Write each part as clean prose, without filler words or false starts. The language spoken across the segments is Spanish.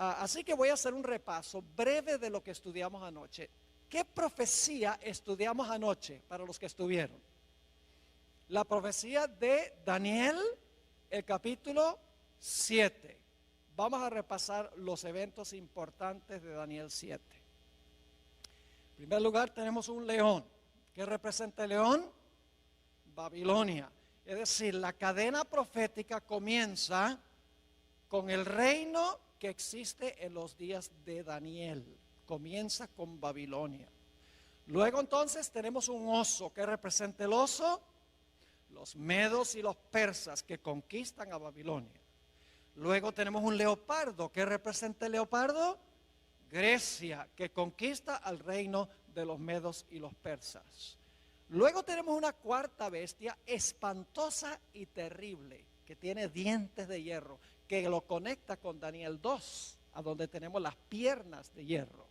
Así que voy a hacer un repaso breve de lo que estudiamos anoche. ¿Qué profecía estudiamos anoche para los que estuvieron? La profecía de Daniel, el capítulo 7. Vamos a repasar los eventos importantes de Daniel 7. En primer lugar tenemos un león. ¿Qué representa el león? Babilonia. Es decir, la cadena profética comienza con el reino que existe en los días de Daniel. Comienza con Babilonia. Luego entonces tenemos un oso. ¿Qué representa el oso? Los medos y los persas que conquistan a Babilonia. Luego tenemos un leopardo. ¿Qué representa el leopardo? Grecia, que conquista al reino de los medos y los persas. Luego tenemos una cuarta bestia espantosa y terrible, que tiene dientes de hierro, que lo conecta con Daniel 2, a donde tenemos las piernas de hierro.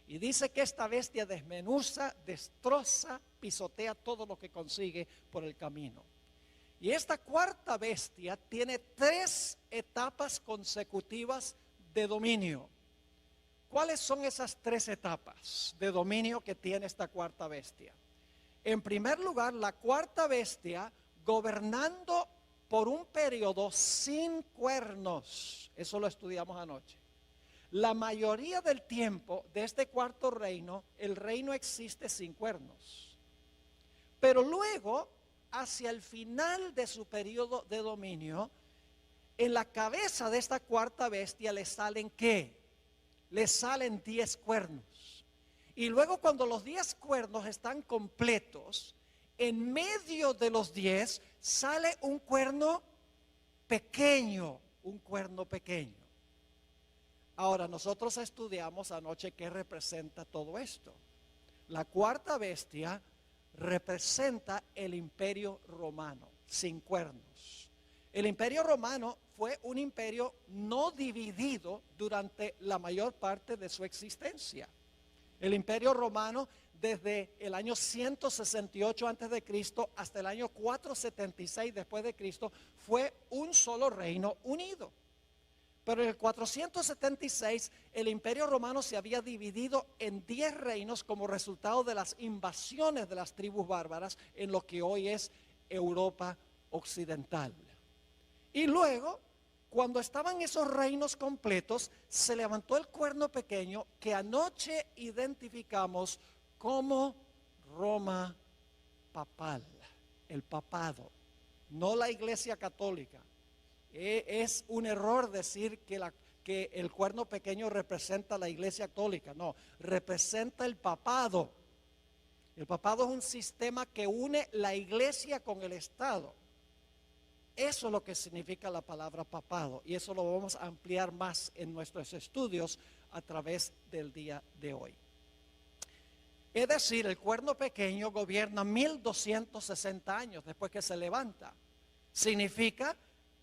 Y dice que esta bestia desmenuza, destroza, pisotea todo lo que consigue por el camino. Y esta cuarta bestia tiene 3 etapas consecutivas de dominio. ¿Cuáles son esas 3 etapas de dominio que tiene esta cuarta bestia? En primer lugar, la cuarta bestia gobernando por un periodo sin cuernos. Eso lo estudiamos anoche. La mayoría del tiempo de este cuarto reino, el reino existe sin cuernos. Pero luego, hacia el final de su periodo de dominio, en la cabeza de esta cuarta bestia le salen ¿qué? Le salen 10 cuernos. Y luego cuando los 10 cuernos están completos, en medio de los 10 sale un cuerno pequeño, un cuerno pequeño. Ahora, nosotros estudiamos anoche qué representa todo esto. La cuarta bestia representa el imperio romano, sin cuernos. El imperio romano fue un imperio no dividido durante la mayor parte de su existencia. El imperio romano desde el año 168 antes de Cristo hasta el año 476 después de Cristo fue un solo reino unido. Pero en el 476 el imperio romano se había dividido en 10 reinos como resultado de las invasiones de las tribus bárbaras en lo que hoy es Europa occidental. Y luego, cuando estaban esos reinos completos, se levantó el cuerno pequeño que anoche identificamos como Roma papal, el papado, no la Iglesia católica. Es un error decir que el cuerno pequeño representa la Iglesia católica, no, representa el papado. El papado es un sistema que une la Iglesia con el Estado. Eso es lo que significa la palabra papado y eso lo vamos a ampliar más en nuestros estudios a través del día de hoy. Es decir, el cuerno pequeño gobierna 1260 años después que se levanta. Significa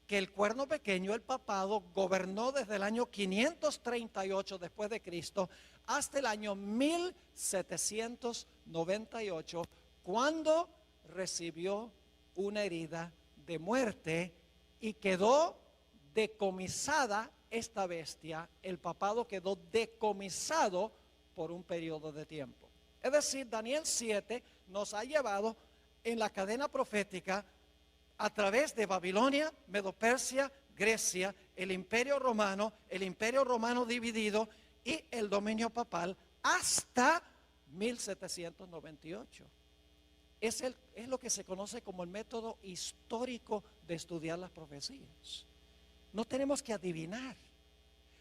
que el cuerno pequeño, el papado, gobernó desde el año 538 después de Cristo hasta el año 1798, cuando recibió una herida de muerte y quedó decomisada esta bestia. El papado quedó decomisado por un periodo de tiempo. Es decir, Daniel 7 nos ha llevado en la cadena profética a través de Babilonia, Medo-Persia, Grecia, el imperio romano dividido y el dominio papal hasta 1798. Es lo que se conoce como el método histórico de estudiar las profecías. No tenemos que adivinar,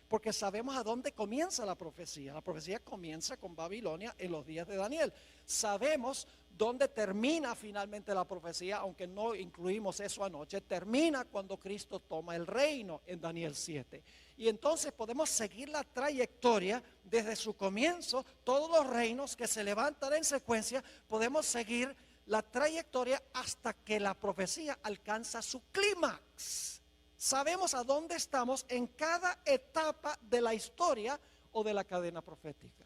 porque sabemos a dónde comienza la profecía. La profecía comienza con Babilonia en los días de Daniel. Sabemos dónde termina finalmente la profecía, aunque no incluimos eso anoche. Termina cuando Cristo toma el reino en Daniel 7. Y entonces podemos seguir la trayectoria desde su comienzo. Todos los reinos que se levantan en secuencia, podemos seguir la trayectoria hasta que la profecía alcanza su clímax. Sabemos a dónde estamos en cada etapa de la historia o de la cadena profética.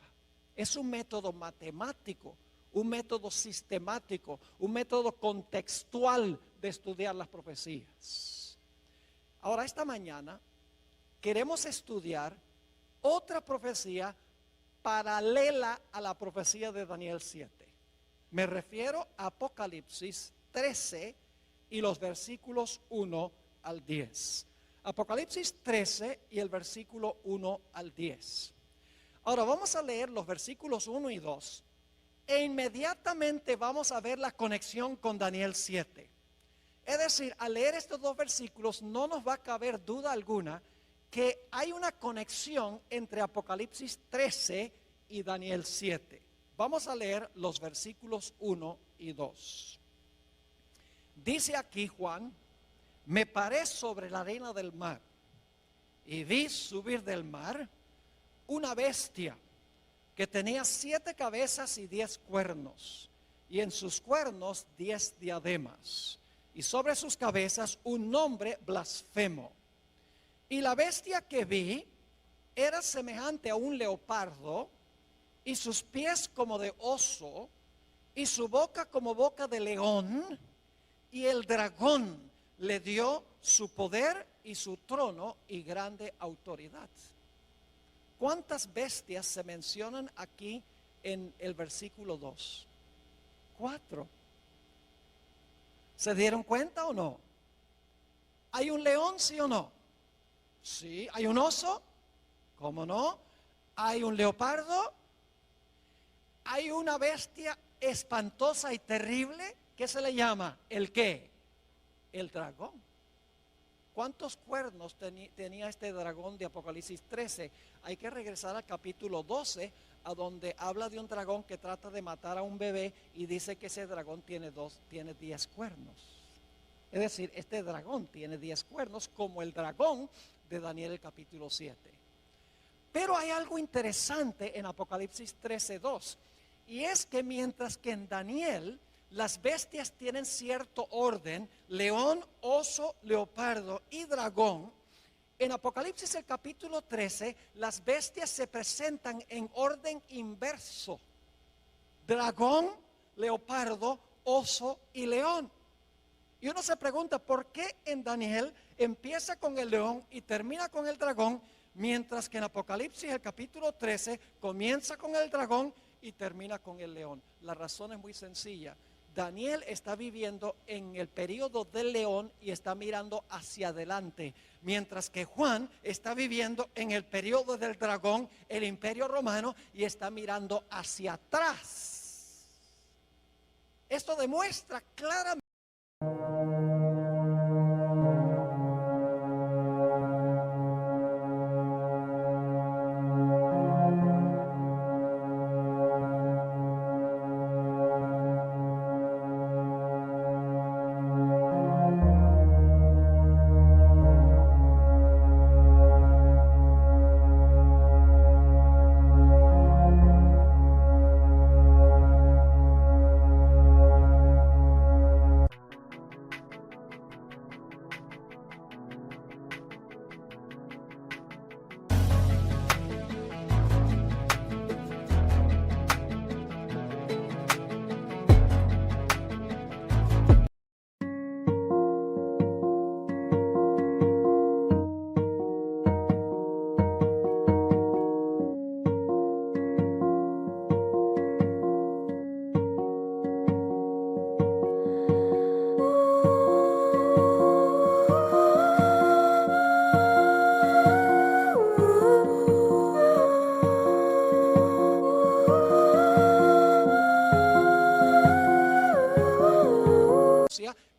Es un método matemático, un método sistemático, un método contextual de estudiar las profecías. Ahora, esta mañana queremos estudiar otra profecía paralela a la profecía de Daniel 7. Me refiero a Apocalipsis 13 y los versículos 1 al 10. Apocalipsis 13 y el versículo 1 al 10. Ahora vamos a leer los versículos 1 y 2 e inmediatamente vamos a ver la conexión con Daniel 7. Es decir, al leer estos dos versículos no nos va a caber duda alguna que hay una conexión entre Apocalipsis 13 y Daniel 7. Vamos a leer los versículos 1 y 2. Dice aquí Juan: me paré sobre la arena del mar y vi subir del mar una bestia que tenía 7 cabezas y 10 cuernos, y en sus cuernos 10 diademas, y sobre sus cabezas un nombre blasfemo. Y la bestia que vi era semejante a un leopardo, y sus pies como de oso, y su boca como boca de león, y el dragón le dio su poder y su trono y grande autoridad. ¿Cuántas bestias se mencionan aquí en el versículo 2? 4. ¿Se dieron cuenta o no? ¿Hay un león, sí o no? Sí. ¿Hay un oso? ¿Cómo no? ¿Hay un leopardo? ¿Hay una bestia espantosa y terrible? ¿Qué se le llama? ¿El qué? El dragón. ¿Cuántos cuernos tenía este dragón de Apocalipsis 13? Hay que regresar al capítulo 12, a donde habla de un dragón que trata de matar a un bebé y dice que ese dragón tiene 10 cuernos. Es decir, este dragón tiene 10 cuernos como el dragón de Daniel el capítulo 7. Pero hay algo interesante en Apocalipsis 13:2, y es que mientras que en Daniel las bestias tienen cierto orden: león, oso, leopardo y dragón, en Apocalipsis el capítulo 13 las bestias se presentan en orden inverso: dragón, leopardo, oso y león. Y uno se pregunta, ¿por qué en Daniel empieza con el león y termina con el dragón, mientras que en Apocalipsis el capítulo 13 comienza con el dragón y termina con el león? La razón es muy sencilla. Daniel está viviendo en el periodo del león y está mirando hacia adelante, mientras que Juan está viviendo en el periodo del dragón, el imperio romano, y está mirando hacia atrás. Esto demuestra claramente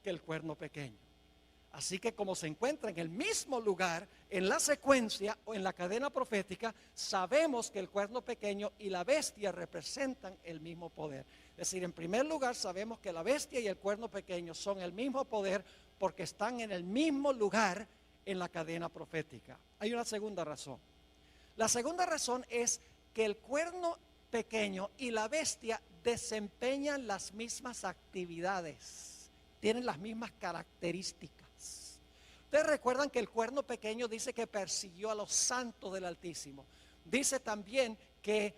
que el cuerno pequeño. Así que como se encuentra en el mismo lugar, en la secuencia o en la cadena profética, sabemos que el cuerno pequeño y la bestia representan el mismo poder. Es decir, en primer lugar sabemos que la bestia y el cuerno pequeño son el mismo poder porque están en el mismo lugar en la cadena profética. Hay una segunda razón. La segunda razón es que el cuerno pequeño y la bestia desempeñan las mismas actividades. Tienen las mismas características. Ustedes recuerdan que el cuerno pequeño dice que persiguió a los santos del Altísimo. Dice también que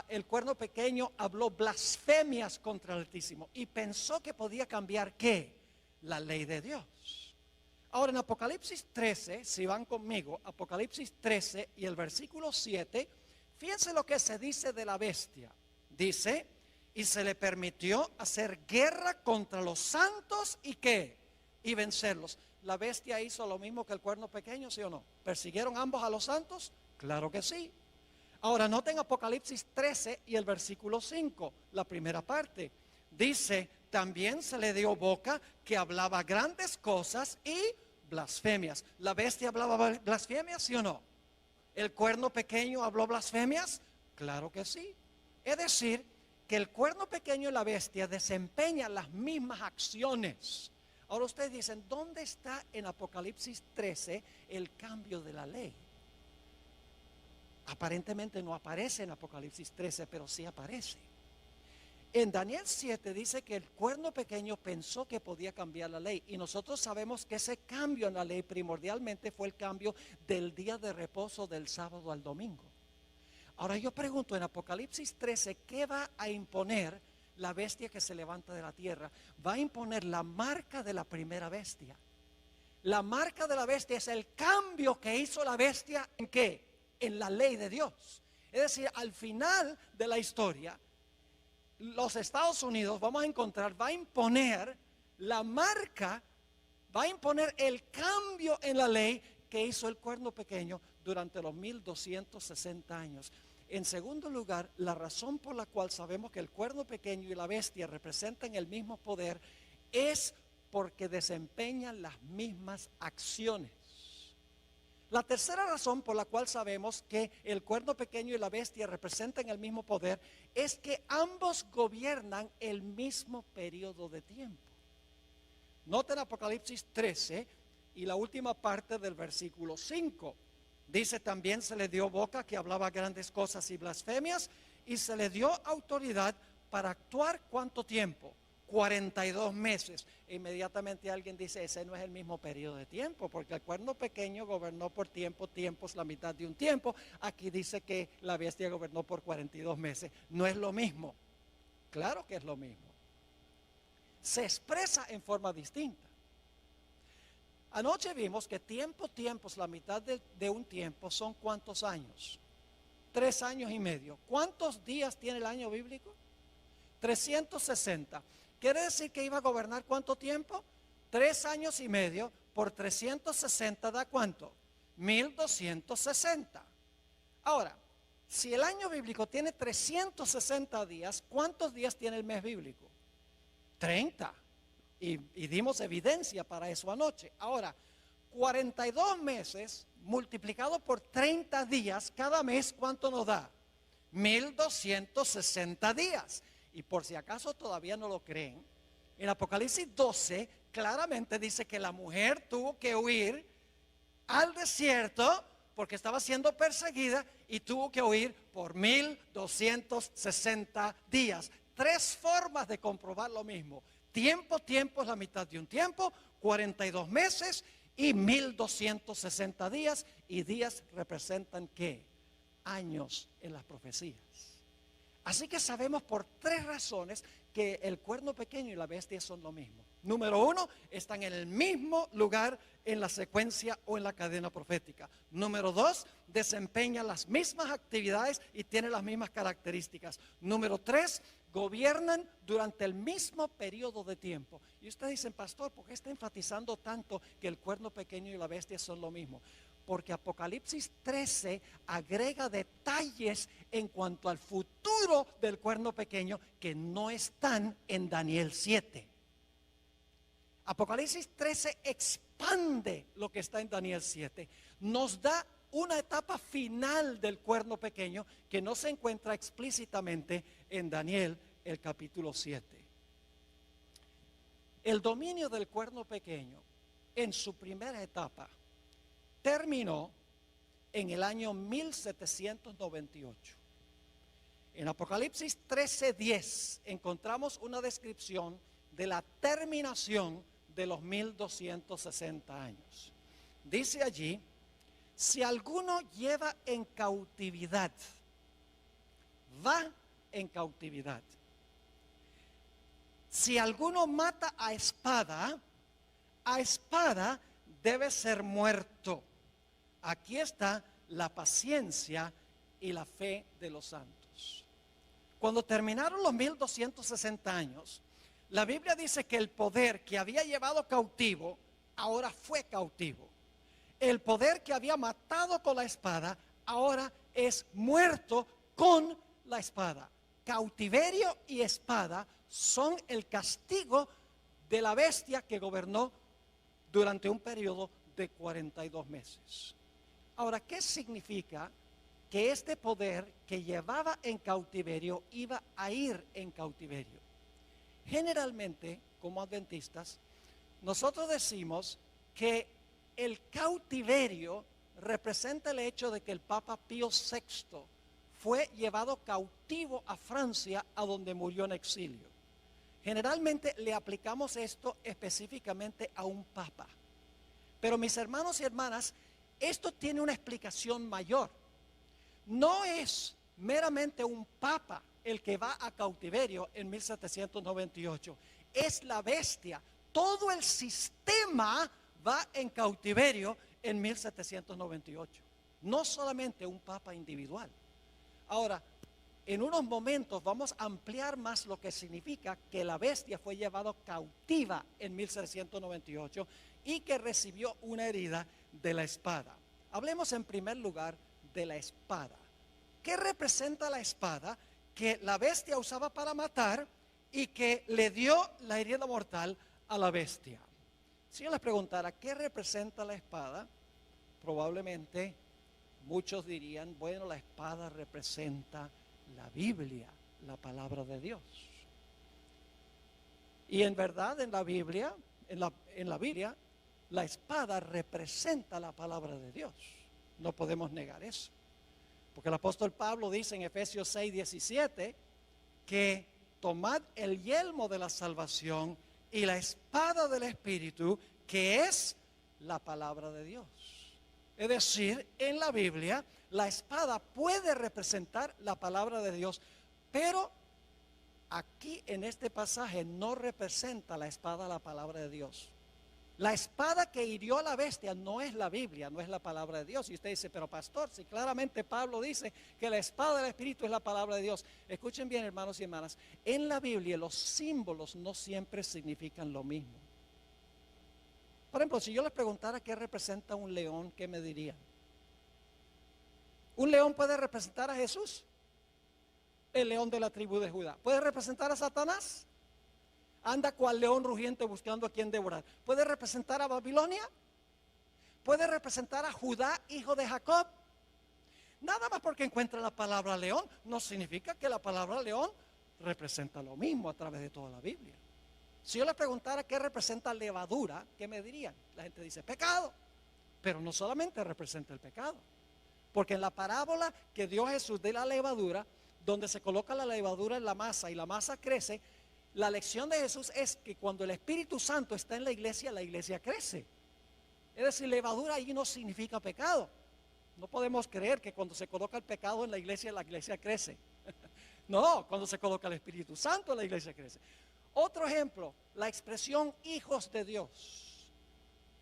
el cuerno pequeño habló blasfemias contra el Altísimo y pensó que podía cambiar ¿qué? La ley de Dios. Ahora en Apocalipsis 13, si van conmigo, Apocalipsis 13 y el versículo 7, fíjense lo que se dice de la bestia. Dice, y se le permitió hacer guerra contra los santos y ¿qué? Y vencerlos. ¿La bestia hizo lo mismo que el cuerno pequeño, sí o no? ¿Persiguieron ambos a los santos? Claro que sí. Ahora noten Apocalipsis 13 y el versículo 5, la primera parte. Dice, también se le dio boca que hablaba grandes cosas y blasfemias. ¿La bestia hablaba blasfemias, sí o no? ¿El cuerno pequeño habló blasfemias? Claro que sí. Es decir, que el cuerno pequeño y la bestia desempeñan las mismas acciones. Ahora ustedes dicen, ¿dónde está en Apocalipsis 13 el cambio de la ley? Aparentemente no aparece en Apocalipsis 13, pero sí aparece. En Daniel 7 dice que el cuerno pequeño pensó que podía cambiar la ley. Y nosotros sabemos que ese cambio en la ley primordialmente fue el cambio del día de reposo del sábado al domingo. Ahora yo pregunto en Apocalipsis 13, ¿qué va a imponer la bestia que se levanta de la tierra? Va a imponer la marca de la primera bestia. La marca de la bestia es el cambio que hizo la bestia ¿en qué? En la ley de Dios. Es decir, al final de la historia, los Estados Unidos, vamos a encontrar, va a imponer la marca, va a imponer el cambio en la ley que hizo el cuerno pequeño durante los 1260 años. En segundo lugar, la razón por la cual sabemos que el cuerno pequeño y la bestia representan el mismo poder es porque desempeñan las mismas acciones. La tercera razón por la cual sabemos que el cuerno pequeño y la bestia representan el mismo poder es que ambos gobiernan el mismo periodo de tiempo. Noten Apocalipsis 13 y la última parte del versículo 5. Dice, también se le dio boca que hablaba grandes cosas y blasfemias, y se le dio autoridad para actuar ¿cuánto tiempo? 42 meses. E inmediatamente alguien dice, ese no es el mismo periodo de tiempo, porque el cuerno pequeño gobernó por tiempos, la mitad de un tiempo. Aquí dice que la bestia gobernó por 42 meses. No es lo mismo. Claro que es lo mismo. Se expresa en forma distinta. Anoche vimos que tiempos, la mitad de un tiempo son ¿cuántos años? 3 años y medio. ¿Cuántos días tiene el año bíblico? 360. ¿Quiere decir que iba a gobernar cuánto tiempo? 3 años y medio por 360 da ¿cuánto? 1260. Ahora, si el año bíblico tiene 360 días, ¿cuántos días tiene el mes bíblico? 30. Y dimos evidencia para eso anoche. Ahora, 42 meses multiplicado por 30 días, cada mes, ¿cuánto nos da? 1260 días. Y por si acaso todavía no lo creen, en Apocalipsis 12 claramente dice que la mujer tuvo que huir al desierto porque estaba siendo perseguida y tuvo que huir por 1260 días. 3 formas de comprobar lo mismo. Tiempo es la mitad de un tiempo, 42 meses y 1260 días. Y días representan ¿qué? Años en las profecías. Así que sabemos por 3 razones que el cuerno pequeño y la bestia son lo mismo. Número 1, están en el mismo lugar en la secuencia o en la cadena profética. Número 2, desempeñan las mismas actividades y tienen las mismas características. Número 3, gobiernan durante el mismo periodo de tiempo. Y ustedes dicen, pastor, ¿por qué está enfatizando tanto que el cuerno pequeño y la bestia son lo mismo? Porque Apocalipsis 13 agrega detalles en cuanto al futuro del cuerno pequeño que no están en Daniel 7. Apocalipsis 13 expande lo que está en Daniel 7. Nos da una etapa final del cuerno pequeño que no se encuentra explícitamente en Daniel, el capítulo 7. El dominio del cuerno pequeño en su primera etapa terminó en el año 1798. En Apocalipsis 13:10 encontramos una descripción de la terminación de los 1260 años. Dice allí, si alguno lleva en cautividad, va en cautividad. Si alguno mata a espada debe ser muerto. Aquí está la paciencia y la fe de los santos. Cuando terminaron los 1260 años, la Biblia dice que el poder que había llevado cautivo, ahora fue cautivo. El poder que había matado con la espada, ahora es muerto con la espada. Cautiverio y espada son el castigo de la bestia que gobernó durante un periodo de 42 meses. Ahora, ¿qué significa que este poder que llevaba en cautiverio iba a ir en cautiverio? Generalmente, como adventistas, nosotros decimos que el cautiverio representa el hecho de que el Papa Pío VI fue llevado cautivo a Francia, a donde murió en exilio. Generalmente le aplicamos esto específicamente a un papa. Pero mis hermanos y hermanas, esto tiene una explicación mayor. No es meramente un papa el que va a cautiverio en 1798. Es la bestia. Todo el sistema va en cautiverio en 1798. No solamente un papa individual. Ahora, en unos momentos vamos a ampliar más lo que significa que la bestia fue llevada cautiva en 1798 y que recibió una herida de la espada. Hablemos en primer lugar de la espada. ¿Qué representa la espada que la bestia usaba para matar y que le dio la herida mortal a la bestia? Si yo les preguntara qué representa la espada, probablemente muchos dirían, bueno, la espada representa la Biblia, la palabra de Dios. Y en verdad en la Biblia, la espada representa la palabra de Dios. No podemos negar eso. Porque el apóstol Pablo dice en Efesios 6:17 que tomad el yelmo de la salvación y la espada del Espíritu, que es la palabra de Dios. Es decir, en la Biblia, la espada puede representar la palabra de Dios, pero aquí en este pasaje no representa la espada la palabra de Dios. La espada que hirió a la bestia no es la Biblia, no es la palabra de Dios. Y usted dice, pero pastor, si claramente Pablo dice que la espada del Espíritu es la palabra de Dios. Escuchen bien, hermanos y hermanas, en la Biblia los símbolos no siempre significan lo mismo. Por ejemplo, si yo les preguntara qué representa un león, ¿qué me dirían? ¿Un león puede representar a Jesús? El león de la tribu de Judá. ¿Puede representar a Satanás? Anda cual león rugiente buscando a quien devorar. ¿Puede representar a Babilonia? ¿Puede representar a Judá, hijo de Jacob? Nada más porque encuentra la palabra león, no significa que la palabra león representa lo mismo a través de toda la Biblia. Si yo les preguntara qué representa levadura, ¿qué me dirían? La gente dice pecado, pero no solamente representa el pecado, porque en la parábola que dio Jesús de la levadura, donde se coloca la levadura en la masa y la masa crece, la lección de Jesús es que cuando el Espíritu Santo está en la iglesia crece. Es decir, levadura ahí no significa pecado. No podemos creer que cuando se coloca el pecado en la iglesia crece. No, cuando se coloca el Espíritu Santo la iglesia crece. Otro ejemplo, la expresión hijos de Dios.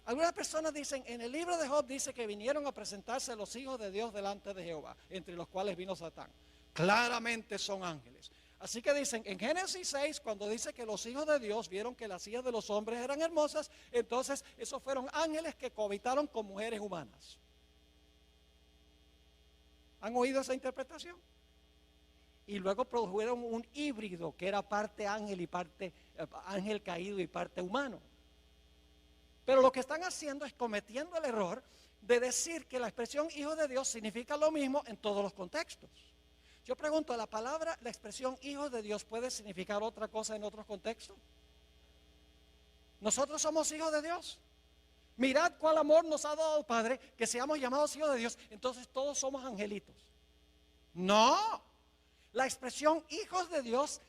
Algunas personas dicen, en el libro de Job dice que vinieron a presentarse los hijos de Dios delante de Jehová, entre los cuales vino Satán. Claramente son ángeles. Así que dicen, en Génesis 6, cuando dice que los hijos de Dios vieron que las hijas de los hombres eran hermosas, entonces esos fueron ángeles que cohabitaron con mujeres humanas. ¿Han oído esa interpretación? Y luego produjeron un híbrido que era parte ángel y parte ángel caído y parte humano. Pero lo que están haciendo es cometiendo el error de decir que la expresión hijo de Dios significa lo mismo en todos los contextos. Yo pregunto, la expresión hijo de Dios puede significar otra cosa en otros contextos. Nosotros somos hijos de Dios. Mirad cuál amor nos ha dado el Padre, que seamos llamados hijos de Dios, entonces todos somos angelitos. No, la expresión hijos de Dios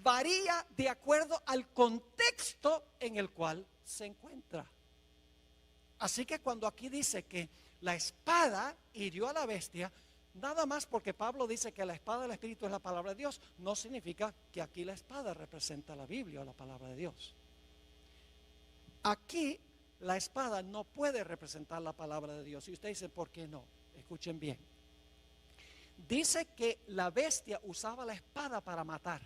varía de acuerdo al contexto en el cual se encuentra. Así que cuando aquí dice que la espada hirió a la bestia, nada más porque Pablo dice que la espada del Espíritu es la palabra de Dios, no significa que aquí la espada representa la Biblia o la palabra de Dios. Aquí la espada no puede representar la palabra de Dios. Y usted dice, ¿por qué no? Escuchen bien. Dice que la bestia usaba la espada para matar.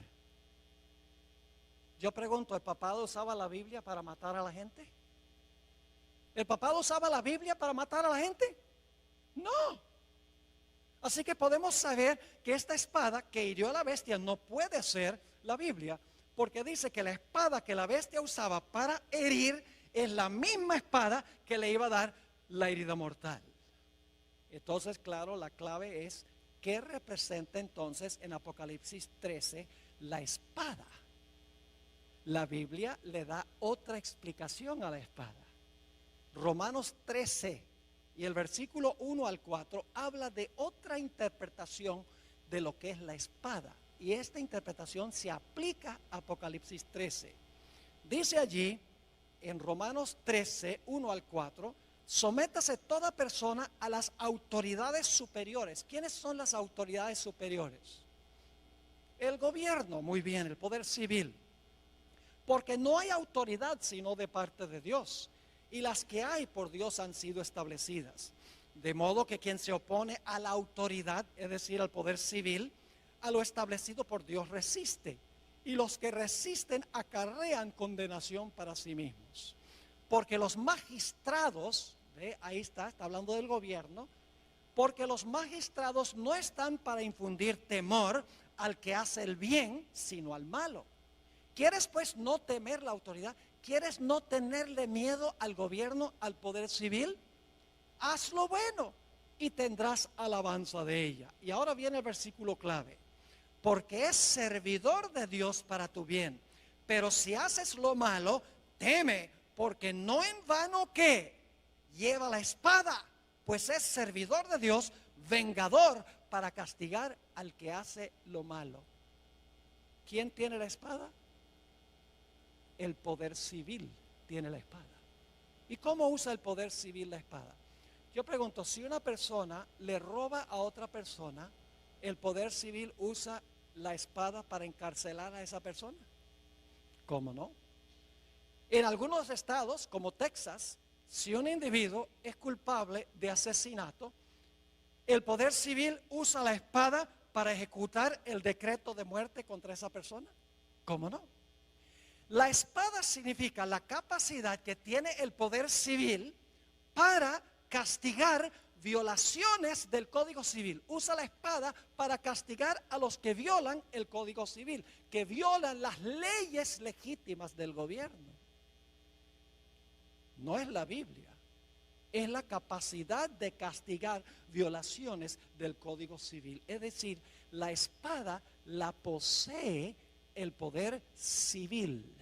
Yo pregunto, ¿el papado usaba la Biblia para matar a la gente? ¿El papado usaba la Biblia para matar a la gente? No. Así que podemos saber que esta espada que hirió a la bestia no puede ser la Biblia, porque dice que la espada que la bestia usaba para herir es la misma espada que le iba a dar la herida mortal. Entonces, claro, la clave es ¿qué representa entonces en Apocalipsis 13 la espada? La Biblia le da otra explicación a la espada. Romanos 13 y el versículo 1 al 4 habla de otra interpretación de lo que es la espada. Y esta interpretación se aplica a Apocalipsis 13. Dice allí en Romanos 13, 1 al 4, sométase toda persona a las autoridades superiores. ¿Quiénes son las autoridades superiores? El gobierno, muy bien, el poder civil. Porque no hay autoridad sino de parte de Dios. Y las que hay por Dios han sido establecidas. De modo que quien se opone a la autoridad, es decir, al poder civil, a lo establecido por Dios resiste. Y los que resisten acarrean condenación para sí mismos. Porque los magistrados, ahí está hablando del gobierno, porque los magistrados no están para infundir temor al que hace el bien, sino al malo. ¿Quieres pues no temer la autoridad? ¿Quieres no tenerle miedo al gobierno, al poder civil? Haz lo bueno y tendrás alabanza de ella. Y ahora viene el versículo clave. Porque es servidor de Dios para tu bien. Pero si haces lo malo, teme, porque no en vano que lleva la espada, pues es servidor de Dios, vengador para castigar al que hace lo malo. ¿Quién tiene la espada? El poder civil tiene la espada. ¿Y cómo usa el poder civil la espada? Yo pregunto, si una persona le roba a otra persona, ¿el poder civil usa la espada para encarcelar a esa persona? ¿Cómo no? En algunos estados, como Texas, si un individuo es culpable de asesinato, el poder civil usa la espada para ejecutar el decreto de muerte contra esa persona. ¿Cómo no? La espada significa la capacidad que tiene el poder civil para castigar violaciones del Código Civil. Usa la espada para castigar a los que violan el Código Civil, que violan las leyes legítimas del gobierno. No es la Biblia, es la capacidad de castigar violaciones del Código Civil. Es decir, la espada la posee el poder civil.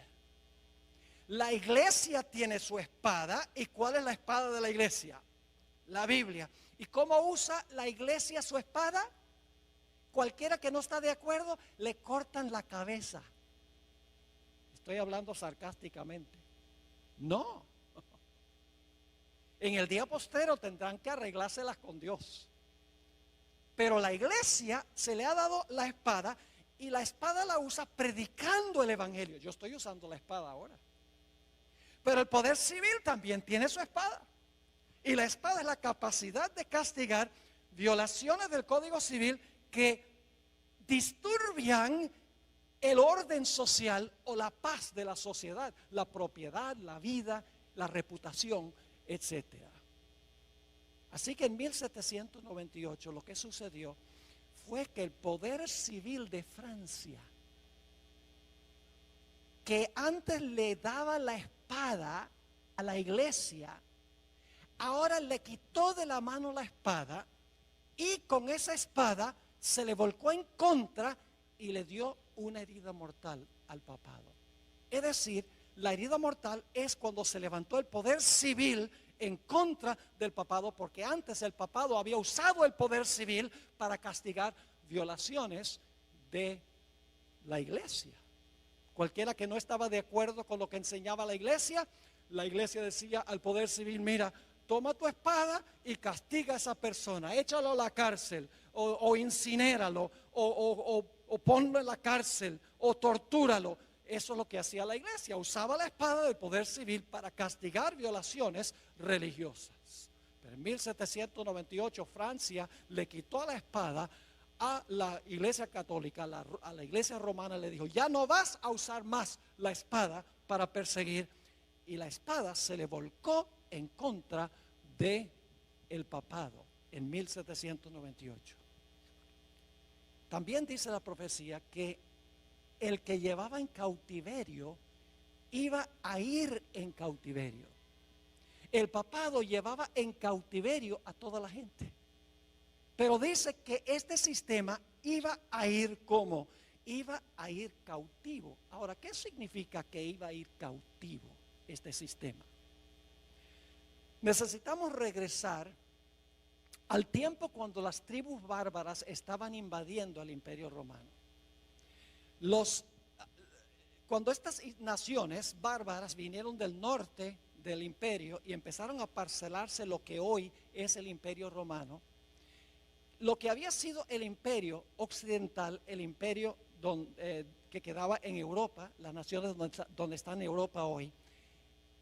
La iglesia tiene su espada. ¿Y cuál es la espada de la iglesia? La Biblia. ¿Y cómo usa la iglesia su espada? Cualquiera que no está de acuerdo, le cortan la cabeza. Estoy hablando sarcásticamente. No. En el día postero tendrán que arreglárselas con Dios. Pero la iglesia se le ha dado la espada, y la espada la usa predicando el evangelio. Yo estoy usando la espada ahora. Pero el poder civil también tiene su espada. Y la espada es la capacidad de castigar violaciones del Código Civil que disturbian el orden social o la paz de la sociedad, la propiedad, la vida, la reputación, etc. Así que en 1798 lo que sucedió fue que el poder civil de Francia, que antes le daba la espada a la iglesia, ahora le quitó de la mano la espada, y con esa espada se le volcó en contra y le dio una herida mortal al papado. Es decir, la herida mortal es cuando se levantó el poder civil en contra del papado, porque antes el papado había usado el poder civil para castigar violaciones de la iglesia. Cualquiera que no estaba de acuerdo con lo que enseñaba la iglesia decía al poder civil: mira, toma tu espada y castiga a esa persona, échalo a la cárcel, o incinéralo, o ponlo en la cárcel, o tortúralo. eso es lo que hacía la iglesia, usaba la espada del poder civil para castigar violaciones religiosas. Pero en 1798 Francia le quitó la espada a la iglesia católica, a la iglesia romana, le dijo: ya no vas a usar más la espada para perseguir. Y la espada se le volcó en contra de el papado en 1798. También dice la profecía que el que llevaba en cautiverio iba a ir en cautiverio. El papado llevaba en cautiverio a toda la gente. Pero dice que este sistema iba a ir como, iba a ir cautivo. Ahora, ¿qué significa que iba a ir cautivo este sistema? Necesitamos regresar al tiempo cuando las tribus bárbaras estaban invadiendo el Imperio Romano. Cuando estas naciones bárbaras vinieron del norte del imperio y empezaron a parcelarse lo que hoy es el Imperio Romano, lo que había sido el imperio occidental, el imperio que quedaba en Europa, las naciones donde está en Europa hoy,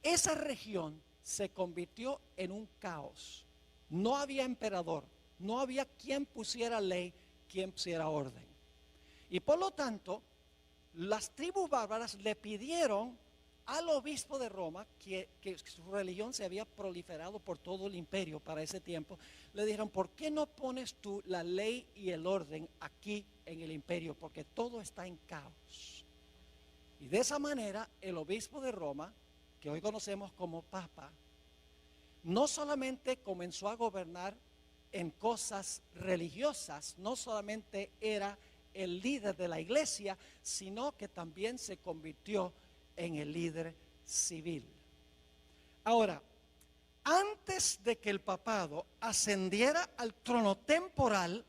esa región se convirtió en un caos. No había emperador, no había quien pusiera ley, quien pusiera orden. Y por lo tanto, las tribus bárbaras le pidieron al obispo de Roma, que su religión se había proliferado por todo el imperio para ese tiempo, le dijeron: ¿por qué no pones tú la ley y el orden aquí en el imperio? Porque todo está en caos. Y de esa manera el obispo de Roma, que hoy conocemos como Papa, no solamente comenzó a gobernar en cosas religiosas, no solamente era el líder de la iglesia, sino que también se convirtió en el líder civil. Ahora, antes de que el papado ascendiera al trono temporal,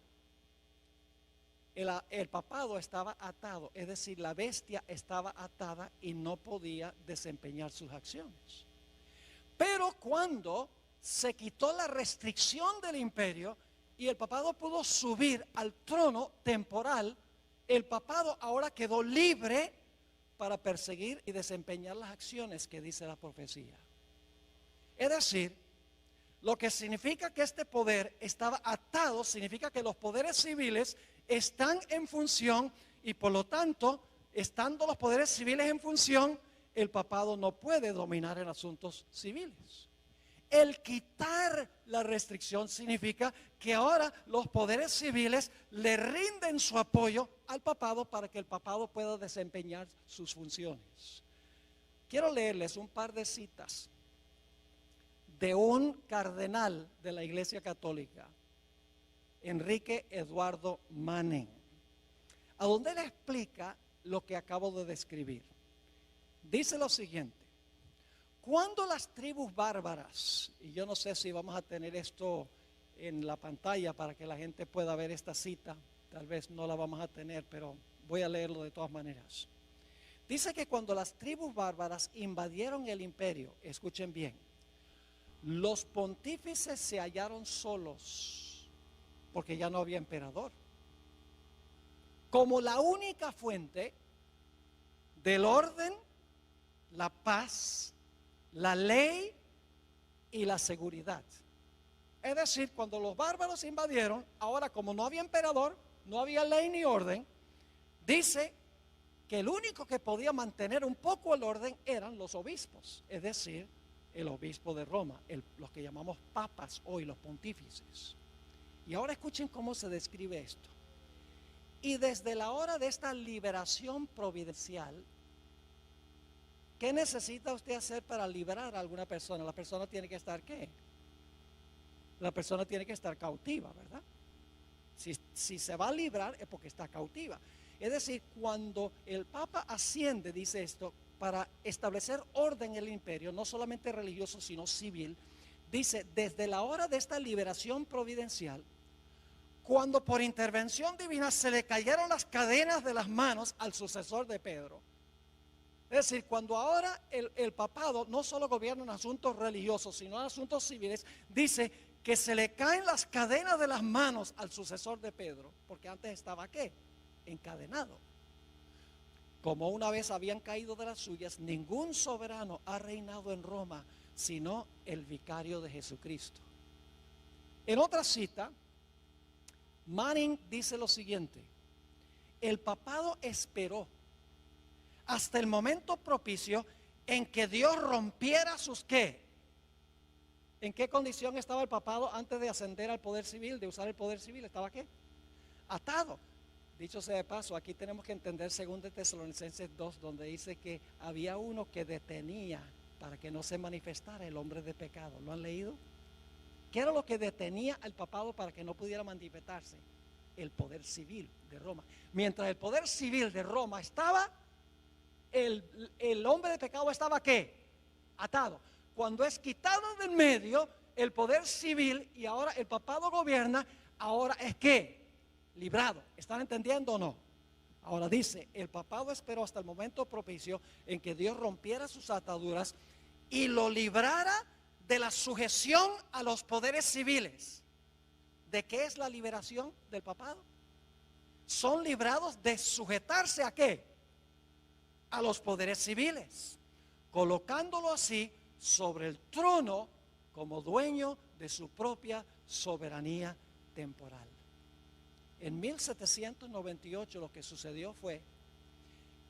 el papado estaba atado, es decir, la bestia estaba atada y no podía desempeñar sus acciones. Pero cuando se quitó la restricción del imperio y el papado pudo subir al trono temporal, el papado ahora quedó libre para perseguir y desempeñar las acciones que dice la profecía. Es decir, lo que significa que este poder estaba atado, significa que los poderes civiles están en función y por lo tanto, estando los poderes civiles en función, el papado no puede dominar en asuntos civiles. El quitar la restricción significa que ahora los poderes civiles le rinden su apoyo al papado para que el papado pueda desempeñar sus funciones. Quiero leerles un par de citas de un cardenal de la Iglesia Católica, Enrique Eduardo Manning, a donde él explica lo que acabo de describir. Dice lo siguiente: cuando las tribus bárbaras, y yo no sé si vamos a tener esto en la pantalla para que la gente pueda ver esta cita, tal vez no la vamos a tener, pero voy a leerlo de todas maneras. Dice que cuando las tribus bárbaras invadieron el imperio, escuchen bien, los pontífices se hallaron solos porque ya no había emperador. Como la única fuente del orden, la paz, la ley y la seguridad. Es decir, cuando los bárbaros invadieron, ahora como no había emperador, no había ley ni orden, dice que el único que podía mantener un poco el orden eran los obispos, es decir, el obispo de Roma, los que llamamos papas hoy, los pontífices. Y ahora escuchen cómo se describe esto. Y desde la hora de esta liberación providencial, ¿qué necesita usted hacer para liberar a alguna persona? La persona tiene que estar ¿qué? La persona tiene que estar cautiva, ¿verdad? Si se va a librar es porque está cautiva. Es decir, cuando el Papa asciende, dice esto, para establecer orden en el imperio, no solamente religioso, sino civil, dice, desde la hora de esta liberación providencial, cuando por intervención divina se le cayeron las cadenas de las manos al sucesor de Pedro. Es decir, cuando ahora el papado no solo gobierna en asuntos religiosos, sino en asuntos civiles, dice que se le caen las cadenas de las manos al sucesor de Pedro, porque antes estaba ¿qué? Encadenado. Como una vez habían caído de las suyas, ningún soberano ha reinado en Roma, sino el vicario de Jesucristo. En otra cita, Manning dice lo siguiente: el papado esperó hasta el momento propicio en que Dios rompiera sus ¿qué? ¿En qué condición estaba el papado antes de ascender al poder civil, de usar el poder civil? ¿Estaba qué? Atado. Dicho sea de paso, aquí tenemos que entender 2 Tesalonicenses 2, donde dice que había uno que detenía para que no se manifestara el hombre de pecado. ¿Lo han leído? ¿Qué era lo que detenía al papado para que no pudiera manifestarse? El poder civil de Roma. Mientras el poder civil de Roma estaba, el hombre de pecado estaba ¿qué? Atado. Cuando es quitado del medio el poder civil y ahora el papado gobierna, ahora es ¿qué? Librado. ¿Están entendiendo o no? Ahora dice, el papado esperó hasta el momento propicio en que Dios rompiera sus ataduras y lo librara de la sujeción a los poderes civiles. ¿De qué es la liberación del papado? Son librados de sujetarse ¿a qué? A los poderes civiles, colocándolo así sobre el trono como dueño de su propia soberanía temporal. En 1798 lo que sucedió fue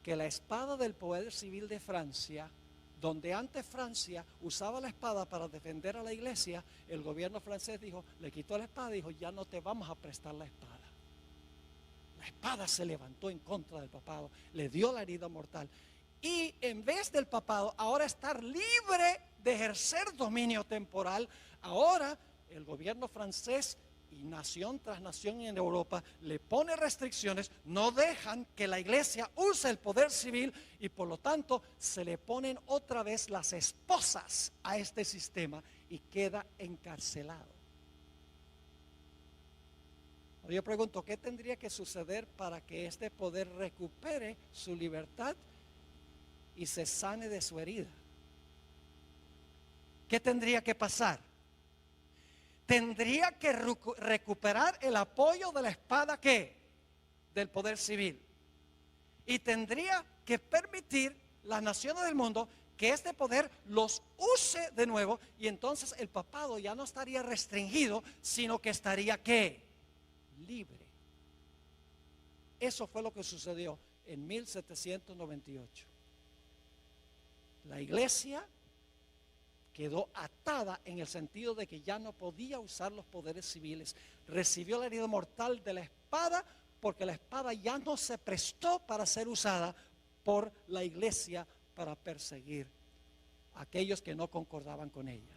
que la espada del poder civil de Francia, donde antes Francia usaba la espada para defender a la iglesia, el gobierno francés dijo, le quitó la espada y dijo, ya no te vamos a prestar la espada. La espada se levantó en contra del papado, le dio la herida mortal. Y en vez del papado ahora estar libre de ejercer dominio temporal, ahora el gobierno francés y nación tras nación en Europa le pone restricciones, no dejan que la iglesia use el poder civil y por lo tanto se le ponen otra vez las esposas a este sistema y queda encarcelado. Ahora yo pregunto, ¿qué tendría que suceder para que este poder recupere su libertad y se sane de su herida? ¿Qué tendría que pasar? Tendría que recuperar el apoyo de la espada ¿qué? Del poder civil. Y tendría que permitir las naciones del mundo que este poder los use de nuevo y entonces el papado ya no estaría restringido, sino que estaría ¿qué? Libre. Eso fue lo que sucedió en 1798. La iglesia quedó atada en el sentido de que ya no podía usar los poderes civiles. Recibió la herida mortal de la espada porque la espada ya no se prestó para ser usada por la iglesia para perseguir a aquellos que no concordaban con ella.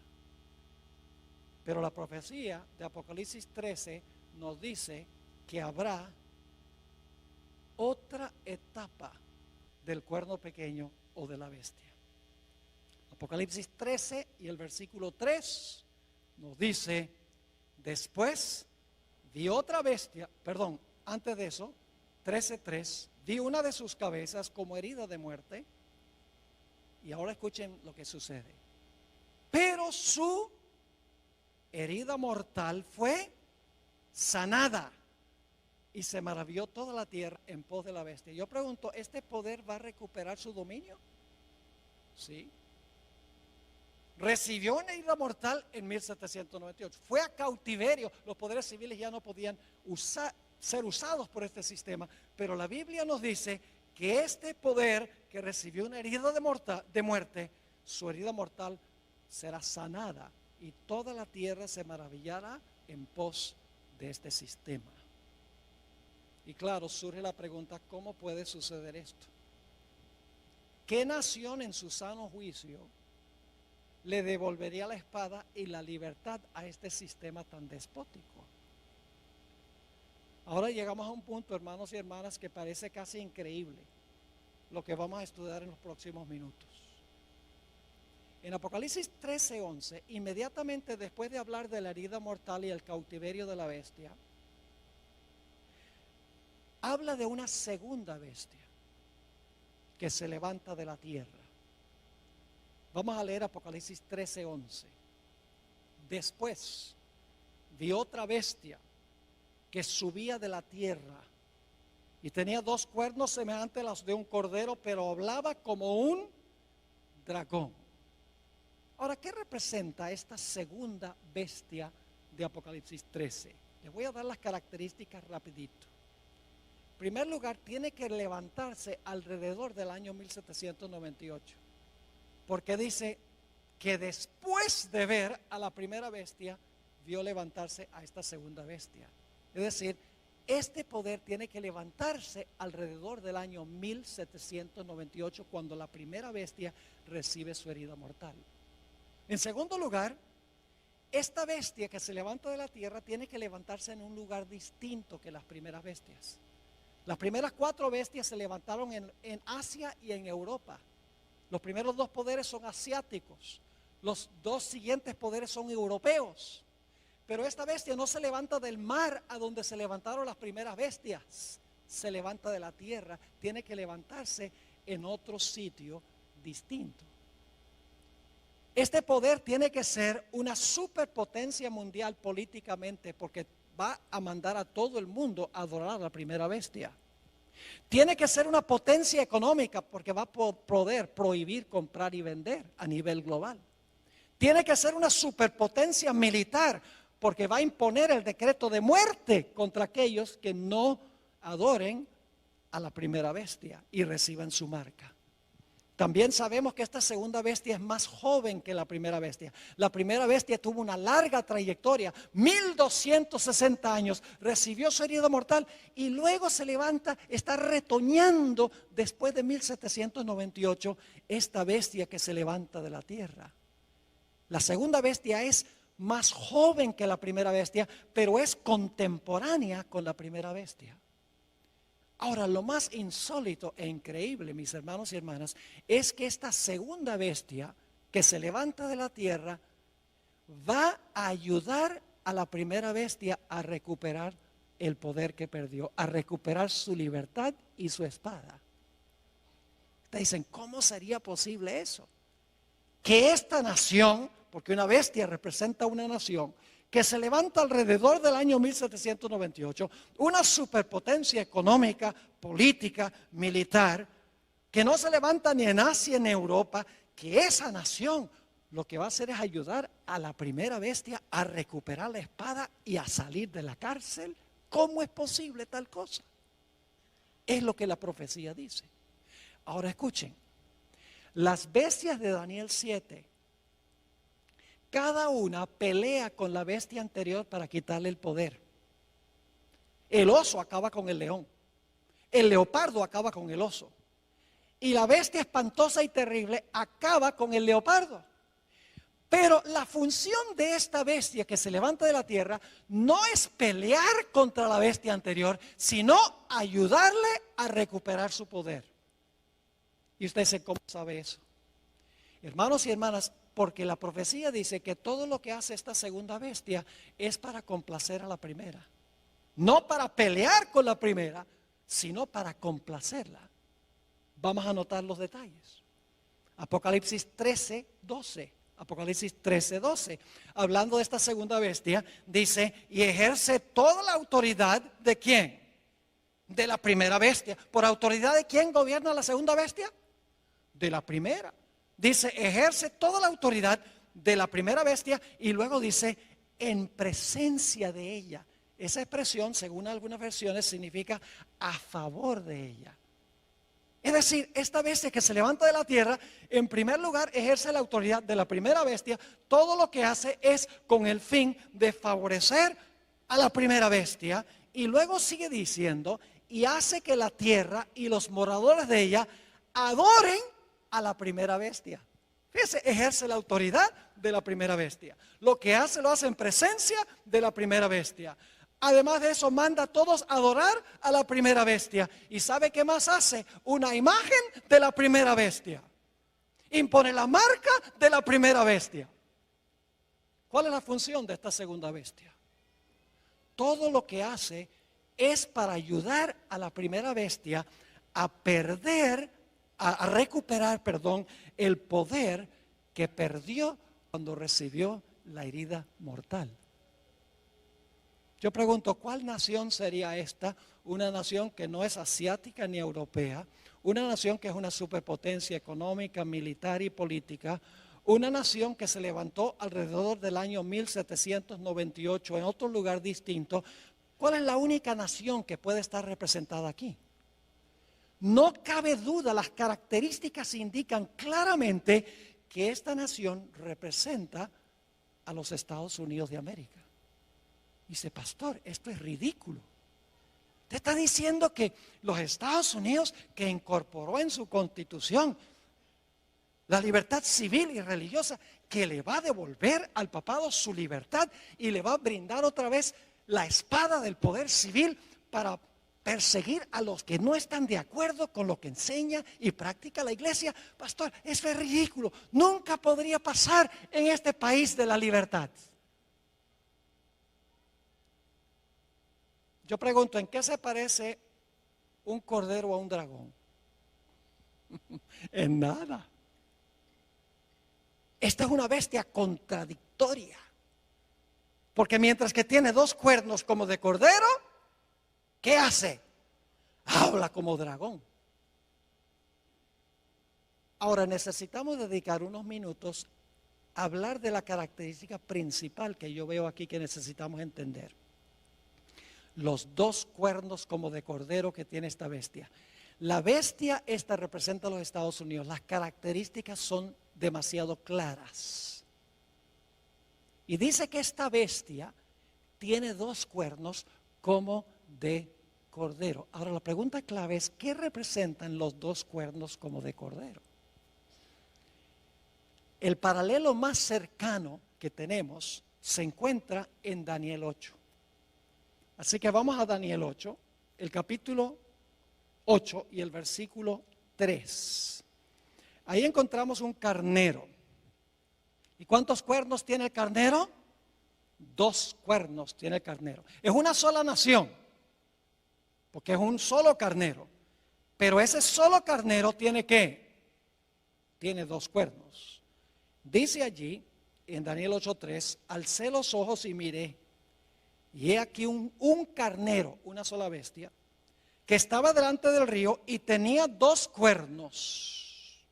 Pero la profecía de Apocalipsis 13 nos dice que habrá otra etapa del cuerno pequeño o de la bestia. Apocalipsis 13 y el versículo 3 nos dice, después vi otra bestia, antes de eso, 13:3, vi una de sus cabezas como herida de muerte. Y ahora escuchen lo que sucede. Pero su herida mortal fue sanada y se maravilló toda la tierra en pos de la bestia. Yo pregunto, ¿este poder va a recuperar su dominio? Sí. Recibió una herida mortal en 1798. Fue a cautiverio. Los poderes civiles ya no podían ser usados por este sistema. Pero la Biblia nos dice que este poder que recibió una herida de muerte, su herida mortal será sanada y toda la tierra se maravillará en pos de este sistema. Y claro, surge la pregunta, ¿cómo puede suceder esto? ¿Qué nación en su sano juicio le devolvería la espada y la libertad a este sistema tan despótico? Ahora llegamos a un punto, hermanos y hermanas, que parece casi increíble lo que vamos a estudiar en los próximos minutos. En Apocalipsis 13:11, inmediatamente después de hablar de la herida mortal y el cautiverio de la bestia, habla de una segunda bestia que se levanta de la tierra. Vamos a leer Apocalipsis 13:11. Después vi otra bestia que subía de la tierra y tenía 2 cuernos semejantes a los de un cordero, pero hablaba como un dragón. Ahora, ¿qué representa esta segunda bestia de Apocalipsis 13? Les voy a dar las características rapidito. En primer lugar, tiene que levantarse alrededor del año 1798, porque dice que después de ver a la primera bestia, vio levantarse a esta segunda bestia. Es decir, este poder tiene que levantarse alrededor del año 1798, cuando la primera bestia recibe su herida mortal. En segundo lugar, esta bestia que se levanta de la tierra tiene que levantarse en un lugar distinto que las primeras bestias. Las primeras 4 bestias se levantaron en Asia y en Europa. Los primeros 2 poderes son asiáticos. Los 2 siguientes poderes son europeos. Pero esta bestia no se levanta del mar a donde se levantaron las primeras bestias. Se levanta de la tierra. Tiene que levantarse en otro sitio distinto. Este poder tiene que ser una superpotencia mundial políticamente, porque va a mandar a todo el mundo a adorar a la primera bestia. Tiene que ser una potencia económica, porque va a poder prohibir comprar y vender a nivel global. Tiene que ser una superpotencia militar, porque va a imponer el decreto de muerte contra aquellos que no adoren a la primera bestia y reciban su marca. También sabemos que esta segunda bestia es más joven que la primera bestia. La primera bestia tuvo una larga trayectoria, 1260 años, recibió su herida mortal y luego se levanta, está retoñando después de 1798 esta bestia que se levanta de la tierra. La segunda bestia es más joven que la primera bestia, pero es contemporánea con la primera bestia. Ahora, lo más insólito e increíble, mis hermanos y hermanas, es que esta segunda bestia que se levanta de la tierra va a ayudar a la primera bestia a recuperar el poder que perdió, a recuperar su libertad y su espada. Ustedes dicen, ¿cómo sería posible eso? Que esta nación, porque una bestia representa una nación, que se levanta alrededor del año 1798, una superpotencia económica, política, militar, que no se levanta ni en Asia ni en Europa, que esa nación lo que va a hacer es ayudar a la primera bestia a recuperar la espada y a salir de la cárcel. ¿Cómo es posible tal cosa? Es lo que la profecía dice. Ahora escuchen, las bestias de Daniel 7, cada una pelea con la bestia anterior para quitarle el poder. El oso acaba con el león. El leopardo acaba con el oso. Y la bestia espantosa y terrible acaba con el leopardo. Pero la función de esta bestia que se levanta de la tierra no es pelear contra la bestia anterior, sino ayudarle a recuperar su poder. Y usted dice, ¿cómo sabe eso? Hermanos y hermanas, porque la profecía dice que todo lo que hace esta segunda bestia es para complacer a la primera. No para pelear con la primera, sino para complacerla. Vamos a notar los detalles. Apocalipsis 13, 12. Apocalipsis 13, 12. Hablando de esta segunda bestia, dice, y ejerce toda la autoridad ¿de quién? De la primera bestia. ¿Por autoridad de quién gobierna la segunda bestia? De la primera. Dice, ejerce toda la autoridad de la primera bestia y luego dice, en presencia de ella. Esa expresión, según algunas versiones, significa a favor de ella. Es decir, esta bestia que se levanta de la tierra, en primer lugar, ejerce la autoridad de la primera bestia. Todo lo que hace es con el fin de favorecer a la primera bestia. Y luego sigue diciendo, y hace que la tierra y los moradores de ella adoren a la primera bestia. Fíjese, ejerce la autoridad de la primera bestia. Lo que hace, lo hace en presencia de la primera bestia. Además de eso, manda a todos a adorar a la primera bestia. ¿Y sabe qué más hace? Una imagen de la primera bestia. Impone la marca de la primera bestia. ¿Cuál es la función de esta segunda bestia? Todo lo que hace es para ayudar a la primera bestia a recuperar el poder que perdió cuando recibió la herida mortal. Yo pregunto, ¿cuál nación sería esta? Una nación que no es asiática ni europea, una nación que es una superpotencia económica, militar y política, una nación que se levantó alrededor del año 1798 en otro lugar distinto. ¿Cuál es la única nación que puede estar representada aquí? No cabe duda, las características indican claramente que esta nación representa a los Estados Unidos de América. Dice, pastor, esto es ridículo. Usted está diciendo que los Estados Unidos, que incorporó en su constitución la libertad civil y religiosa, que le va a devolver al papado su libertad y le va a brindar otra vez la espada del poder civil para perseguir a los que no están de acuerdo con lo que enseña y practica la iglesia. Pastor, eso es ridículo. Nunca podría pasar en este país de la libertad. Yo pregunto, ¿en qué se parece un cordero a un dragón? En nada. Esta es una bestia contradictoria. Porque mientras que tiene dos cuernos como de cordero, ¿qué hace? Habla como dragón. Ahora necesitamos dedicar unos minutos a hablar de la característica principal que yo veo aquí que necesitamos entender. Los dos cuernos como de cordero que tiene esta bestia. La bestia esta representa a los Estados Unidos. Las características son demasiado claras. Y dice que esta bestia tiene dos cuernos como de cordero. Ahora la pregunta clave es, ¿qué representan los dos cuernos como de cordero? El paralelo más cercano que tenemos se encuentra en Daniel 8. Así que vamos a Daniel 8, el capítulo 8 y el versículo 3. Ahí encontramos un carnero. ¿Y cuántos cuernos tiene el carnero? Dos cuernos tiene el carnero. Es una sola nación, porque es un solo carnero. Pero ese solo carnero tiene ¿qué? Tiene dos cuernos. Dice allí, en Daniel 8:3, alcé los ojos y miré, y he aquí un carnero, una sola bestia, que estaba delante del río y tenía dos cuernos.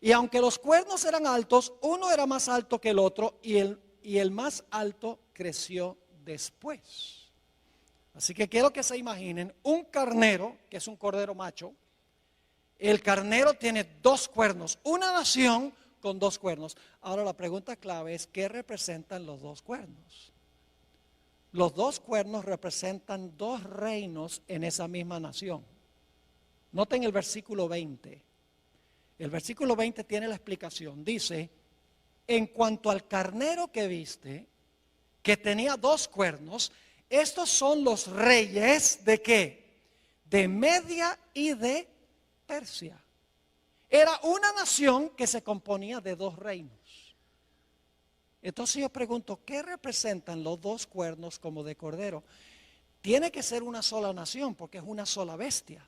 Y aunque los cuernos eran altos, uno era más alto que el otro, y el más alto creció después. Así que quiero que se imaginen un carnero, que es un cordero macho. El carnero tiene dos cuernos, una nación con dos cuernos. Ahora la pregunta clave es, ¿qué representan los dos cuernos? Los dos cuernos representan dos reinos en esa misma nación. Noten el versículo 20. El versículo 20 tiene la explicación. Dice, en cuanto al carnero que viste, que tenía dos cuernos, estos son los reyes ¿de qué? De Media y de Persia. Era una nación que se componía de dos reinos. Entonces yo pregunto, ¿qué representan los dos cuernos como de cordero? Tiene que ser una sola nación porque es una sola bestia.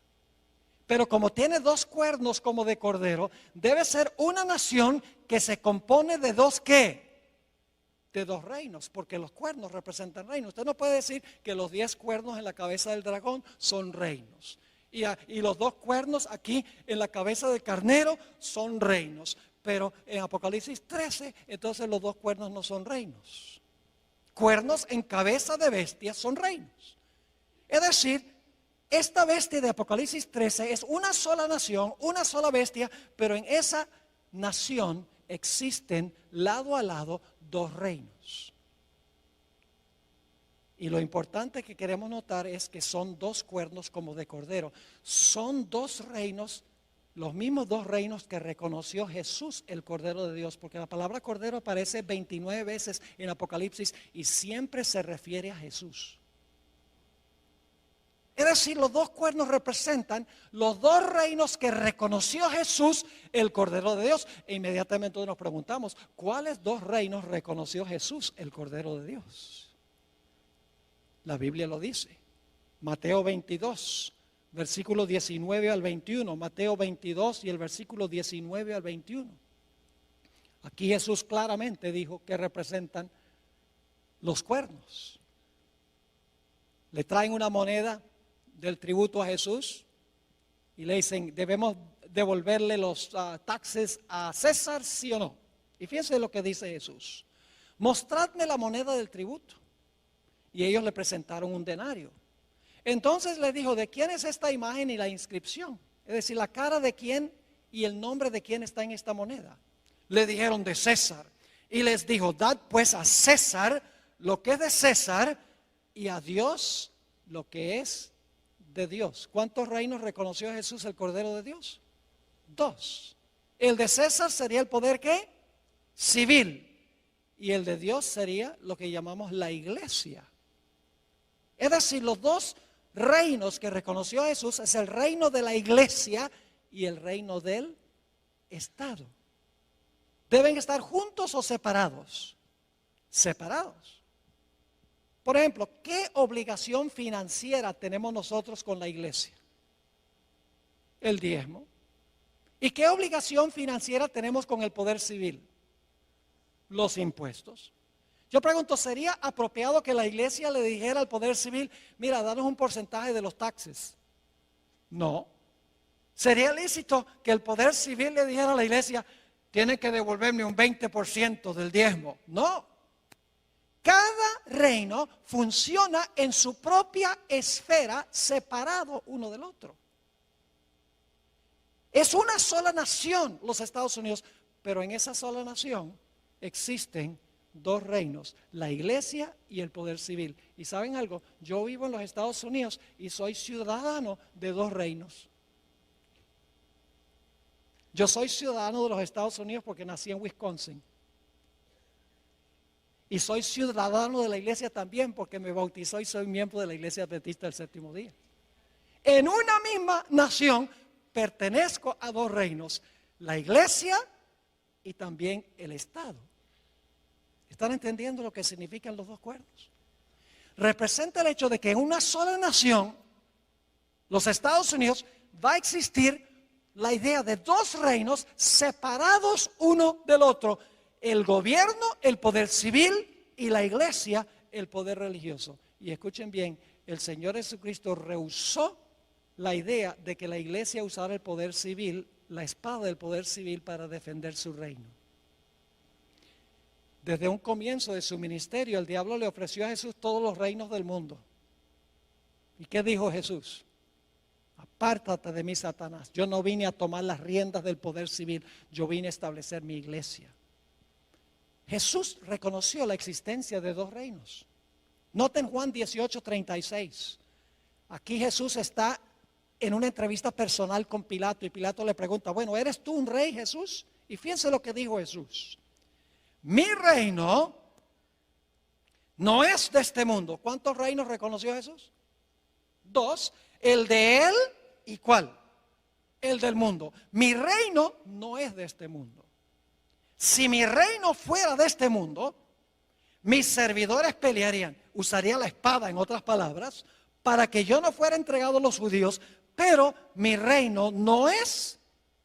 Pero como tiene dos cuernos como de cordero, debe ser una nación que se compone de dos ¿qué? De dos reinos, porque los cuernos representan reinos. Usted no puede decir que los 10 cuernos en la cabeza del dragón son reinos. Y los dos cuernos aquí en la cabeza del carnero son reinos. Pero en Apocalipsis 13, entonces los dos cuernos no son reinos. Cuernos en cabeza de bestia son reinos. Es decir, esta bestia de Apocalipsis 13 es una sola nación, una sola bestia, pero en esa nación existen lado a lado dos reinos. Y lo importante que queremos notar es que son dos cuernos como de cordero. Son dos reinos, los mismos dos reinos que reconoció Jesús, el Cordero de Dios, porque la palabra cordero aparece 29 veces en Apocalipsis y siempre se refiere a Jesús. Es decir, los dos cuernos representan los dos reinos que reconoció Jesús, el Cordero de Dios. E inmediatamente nos preguntamos, ¿cuáles dos reinos reconoció Jesús, el Cordero de Dios? La Biblia lo dice. Mateo 22, versículo 19 al 21. Mateo 22 y el versículo 19 al 21. Aquí Jesús claramente dijo que representan los cuernos. le traen una moneda del tributo a Jesús y le dicen, ¿debemos devolverle los taxes a César, sí o no? Y fíjense lo que dice Jesús. Mostradme la moneda del tributo. Y ellos le presentaron un denario. Entonces le dijo, ¿de quién es esta imagen y la inscripción? Es decir, la cara de quién y el nombre de quién está en esta moneda. Le dijeron, de César. Y les dijo, dad pues a César lo que es de César y a Dios lo que es de Dios. ¿Cuántos reinos reconoció Jesús el Cordero de Dios? 2. El de César sería el poder ¿qué? Civil. Y el de Dios sería lo que llamamos la iglesia. Es decir, los 2 reinos que reconoció Jesús es el reino de la iglesia y el reino del Estado. ¿Deben estar juntos o separados? Separados. Por ejemplo, ¿qué obligación financiera tenemos nosotros con la iglesia? El diezmo. ¿Y qué obligación financiera tenemos con el poder civil? Los impuestos. Yo pregunto, ¿sería apropiado que la iglesia le dijera al poder civil, mira, danos un porcentaje de los taxes? No. ¿Sería lícito que el poder civil le dijera a la iglesia, tiene que devolverme un 20% del diezmo? No. Cada reino funciona en su propia esfera, separado uno del otro. Es una sola nación, los Estados Unidos, pero en esa sola nación existen 2 reinos, la iglesia y el poder civil. ¿Y saben algo? Yo vivo en los Estados Unidos y soy ciudadano de 2 reinos. Yo soy ciudadano de los Estados Unidos porque nací en Wisconsin. Y soy ciudadano de la iglesia también porque me bautizó y soy miembro de la iglesia adventista del séptimo día. En una misma nación pertenezco a 2 reinos, la iglesia y también el Estado. ¿Están entendiendo lo que significan los 2 cuernos? Representa el hecho de que en una sola nación, los Estados Unidos, va a existir la idea de 2 reinos separados uno del otro. El gobierno, el poder civil y la iglesia, el poder religioso. Y escuchen bien, el Señor Jesucristo rehusó la idea de que la iglesia usara el poder civil, la espada del poder civil para defender su reino. Desde un comienzo de su ministerio, el diablo le ofreció a Jesús todos los reinos del mundo. ¿Y qué dijo Jesús? Apártate de mí, Satanás. Yo no vine a tomar las riendas del poder civil, yo vine a establecer mi iglesia. Jesús reconoció la existencia de 2 reinos. Noten Juan 18:36. Aquí Jesús está en una entrevista personal con Pilato y Pilato le pregunta, bueno, ¿eres tú un rey, Jesús? Y fíjense lo que dijo Jesús. Mi reino no es de este mundo. ¿Cuántos reinos reconoció Jesús? 2. El de él y ¿cuál? El del mundo. Mi reino no es de este mundo. Si mi reino fuera de este mundo, mis servidores pelearían, usaría la espada en otras palabras, para que yo no fuera entregado a los judíos, pero mi reino no es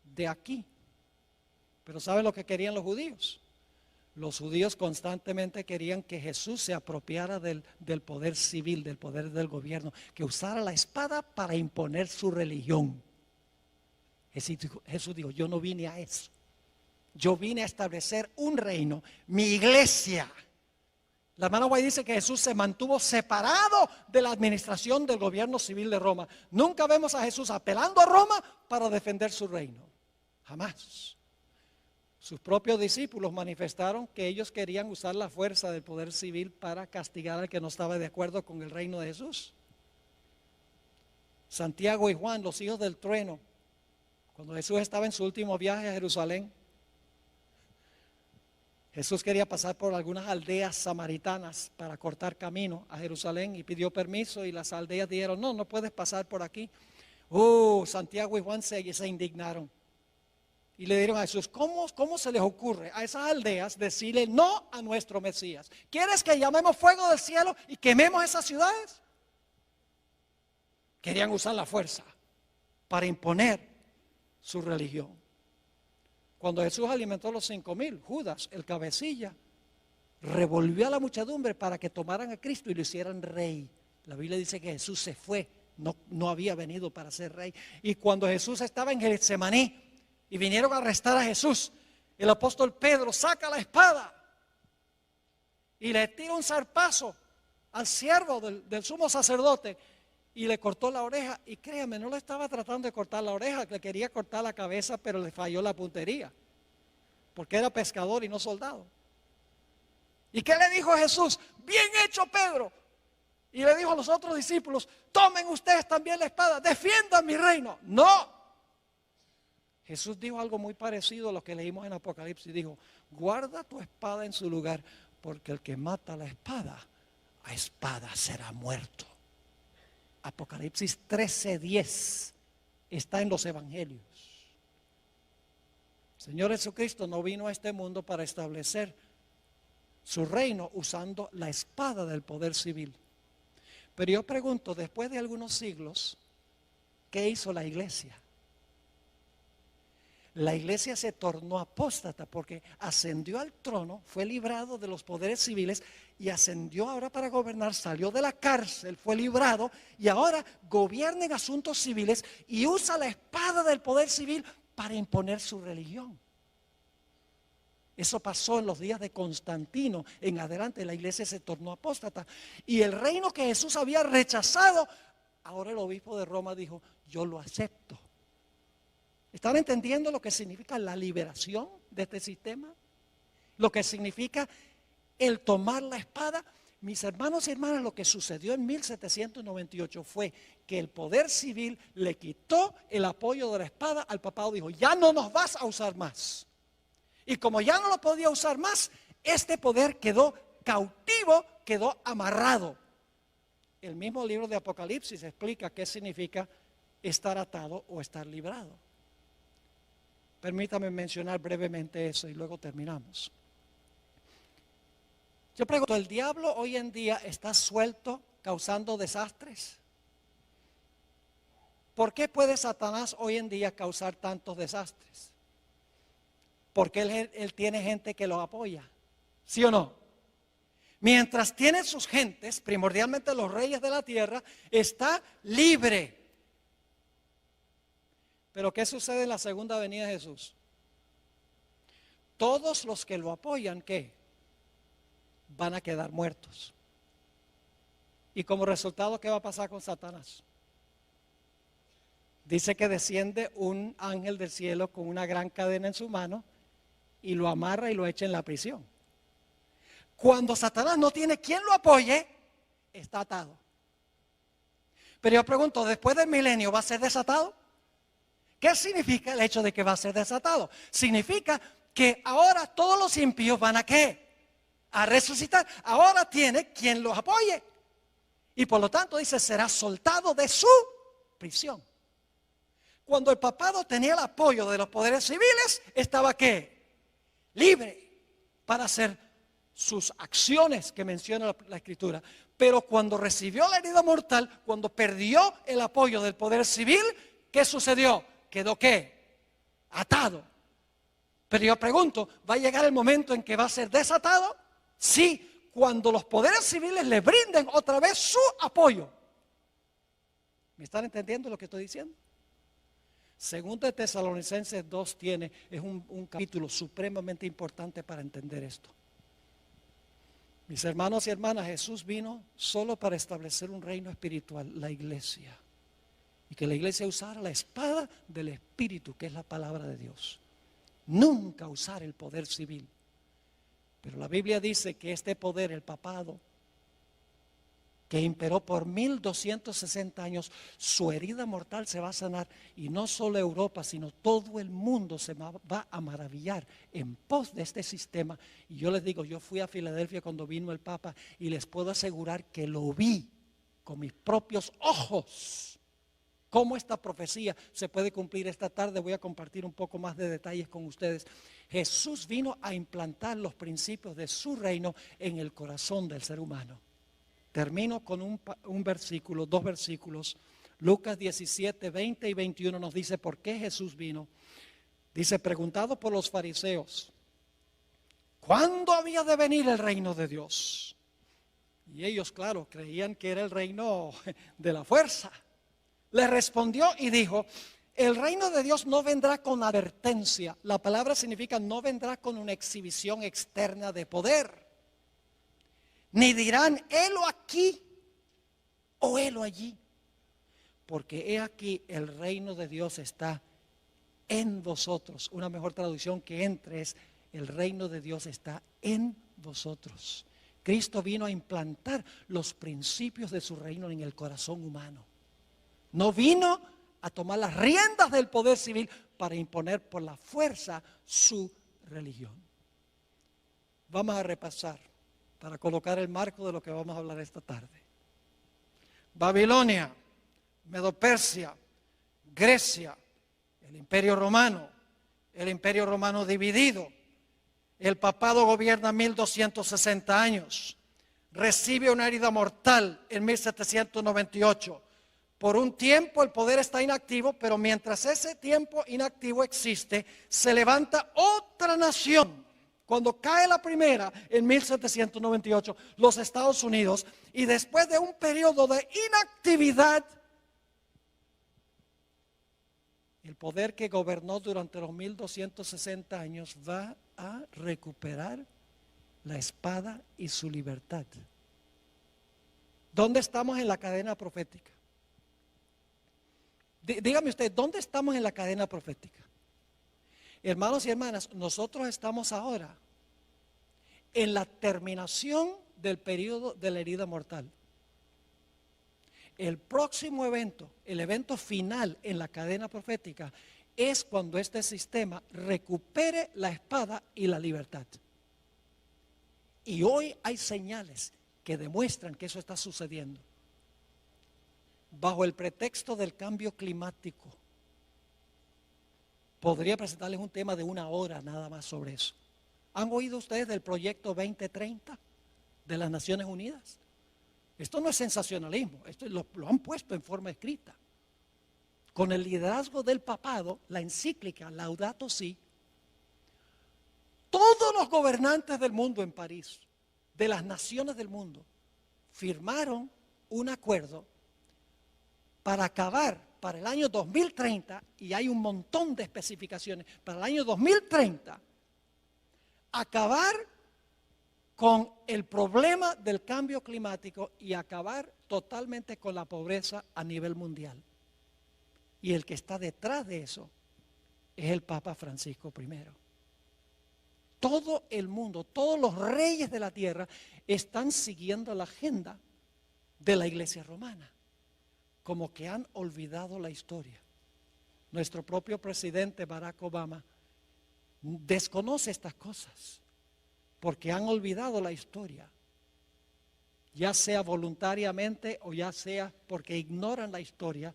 de aquí. Pero ¿saben lo que querían los judíos? Los judíos constantemente querían que Jesús se apropiara del poder civil, del poder del gobierno, que usara la espada para imponer su religión. Jesús dijo, yo no vine a eso. Yo vine a establecer un reino, mi iglesia. La hermana White dice que Jesús se mantuvo separado de la administración del gobierno civil de Roma. Nunca vemos a Jesús apelando a Roma para defender su reino. Jamás. Sus propios discípulos manifestaron que ellos querían usar la fuerza del poder civil para castigar al que no estaba de acuerdo con el reino de Jesús. Santiago y Juan, los hijos del trueno, cuando Jesús estaba en su último viaje a Jerusalén, Jesús quería pasar por algunas aldeas samaritanas para cortar camino a Jerusalén y pidió permiso y las aldeas dijeron, no, no puedes pasar por aquí. Santiago y Juan se indignaron y le dijeron a Jesús, ¿cómo se les ocurre a esas aldeas decirle no a nuestro Mesías? ¿Quieres que llamemos fuego del cielo y quememos esas ciudades? Querían usar la fuerza para imponer su religión. Cuando Jesús alimentó a los 5,000, Judas, el cabecilla, revolvió a la muchedumbre para que tomaran a Cristo y lo hicieran rey La Biblia dice que Jesús se fue, no había venido para ser rey. Y cuando Jesús estaba en Getsemaní y vinieron a arrestar a Jesús, el apóstol Pedro saca la espada y le tira un zarpazo al siervo del sumo sacerdote y le cortó la oreja. Y créame, no le estaba tratando de cortar la oreja, le quería cortar la cabeza, pero le falló la puntería, porque era pescador y no soldado. ¿Y qué le dijo Jesús? Bien hecho, Pedro. Y le dijo a los otros discípulos, tomen ustedes también la espada, defiendan mi reino. No. Jesús dijo algo muy parecido a lo que leímos en Apocalipsis. Dijo, guarda tu espada en su lugar, porque el que mata la espada, a espada será muerto. Apocalipsis 13:10 está en los evangelios. Señor Jesucristo no vino a este mundo para establecer su reino usando la espada del poder civil. Pero yo pregunto, después de algunos siglos, ¿qué hizo la iglesia? La iglesia se tornó apóstata porque ascendió al trono, fue librado de los poderes civiles y ascendió ahora para gobernar, salió de la cárcel, fue librado y ahora gobierna en asuntos civiles y usa la espada del poder civil para imponer su religión. Eso pasó en los días de Constantino. En adelante la iglesia se tornó apóstata. Y el reino que Jesús había rechazado, ahora el obispo de Roma dijo, yo lo acepto. ¿Están entendiendo lo que significa la liberación de este sistema? Lo que significa el tomar la espada. Mis hermanos y hermanas, lo que sucedió en 1798 fue que el poder civil le quitó el apoyo de la espada al papado. Dijo, ya no nos vas a usar más. Y como ya no lo podía usar más, este poder quedó cautivo, quedó amarrado. El mismo libro de Apocalipsis explica qué significa estar atado o estar librado. Permítame mencionar brevemente eso y luego terminamos. Yo pregunto, ¿el diablo hoy en día está suelto causando desastres? ¿Por qué puede Satanás hoy en día causar tantos desastres? Porque él tiene gente que lo apoya, ¿sí o no? Mientras tiene sus gentes, primordialmente los reyes de la tierra, está libre. Pero ¿qué sucede en la segunda venida de Jesús? Todos los que lo apoyan, ¿qué? Van a quedar muertos. Y como resultado, ¿qué va a pasar con Satanás? Dice que desciende un ángel del cielo con una gran cadena en su mano y lo amarra y lo echa en la prisión. Cuando Satanás no tiene quien lo apoye, está atado. Pero yo pregunto, ¿después del milenio va a ser desatado? ¿Qué significa el hecho de que va a ser desatado? Significa que ahora todos los impíos van a ¿qué? A resucitar. Ahora tiene quien los apoye. Y por lo tanto dice, será soltado de su prisión. Cuando el papado tenía el apoyo de los poderes civiles, estaba ¿qué? Libre para hacer sus acciones que menciona la Escritura. Pero cuando recibió la herida mortal, cuando perdió el apoyo del poder civil, ¿qué sucedió? ¿Quedó qué? Atado. Pero yo pregunto, ¿va a llegar el momento en que va a ser desatado? Sí, cuando los poderes civiles le brinden otra vez su apoyo. ¿Me están entendiendo lo que estoy diciendo? Segundo de Tesalonicenses 2 es un capítulo supremamente importante para entender esto. Mis hermanos y hermanas, Jesús vino solo para establecer un reino espiritual, la iglesia. Y que la iglesia usara la espada del Espíritu, que es la palabra de Dios. Nunca usar el poder civil. Pero la Biblia dice que este poder, el papado, que imperó por 1260 años, su herida mortal se va a sanar. Y no solo Europa, sino todo el mundo se va a maravillar en pos de este sistema. Y yo les digo, yo fui a Filadelfia cuando vino el Papa y les puedo asegurar que lo vi con mis propios ojos. ¿Cómo esta profecía se puede cumplir esta tarde? Voy a compartir un poco más de detalles con ustedes. Jesús vino a implantar los principios de su reino en el corazón del ser humano. Termino con un versículo, dos versículos. Lucas 17, 20 y 21 nos dice por qué Jesús vino. Dice, preguntado por los fariseos, ¿cuándo había de venir el reino de Dios? Y ellos, claro, creían que era el reino de la fuerza. Le respondió y dijo: el reino de Dios no vendrá con advertencia. La palabra significa no vendrá con una exhibición externa de poder. Ni dirán, helo aquí o helo allí. Porque he aquí, el reino de Dios está en vosotros. Una mejor traducción que entre es: el reino de Dios está en vosotros. Cristo vino a implantar los principios de su reino en el corazón humano. No vino a tomar las riendas del poder civil para imponer por la fuerza su religión. Vamos a repasar para colocar el marco de lo que vamos a hablar esta tarde. Babilonia, Medo-Persia, Grecia, el Imperio Romano dividido. El papado gobierna 1260 años. Recibe una herida mortal en 1798. Por un tiempo el poder está inactivo, pero mientras ese tiempo inactivo existe, se levanta otra nación. Cuando cae la primera en 1798, los Estados Unidos, y después de un periodo de inactividad, el poder que gobernó durante los 1260 años va a recuperar la espada y su libertad. ¿Dónde estamos en la cadena profética? Dígame usted, ¿dónde estamos en la cadena profética? Hermanos y hermanas, nosotros estamos ahora en la terminación del periodo de la herida mortal. El próximo evento, el evento final en la cadena profética, es cuando este sistema recupere la espada y la libertad. Y hoy hay señales que demuestran que eso está sucediendo. Bajo el pretexto del cambio climático, podría presentarles un tema de 1 hora nada más sobre eso. ¿Han oído ustedes del proyecto 2030 de las Naciones Unidas? Esto no es sensacionalismo, esto lo han puesto en forma escrita. Con el liderazgo del papado, la encíclica Laudato Si, todos los gobernantes del mundo en París, de las naciones del mundo, firmaron un acuerdo para acabar para el año 2030, y hay un montón de especificaciones, para el año 2030, acabar con el problema del cambio climático y acabar totalmente con la pobreza a nivel mundial. Y el que está detrás de eso es el Papa Francisco I. Todo el mundo, todos los reyes de la tierra están siguiendo la agenda de la Iglesia romana, como que han olvidado la historia. Nuestro propio presidente Barack Obama desconoce estas cosas, porque han olvidado la historia, ya sea voluntariamente o ya sea porque ignoran la historia.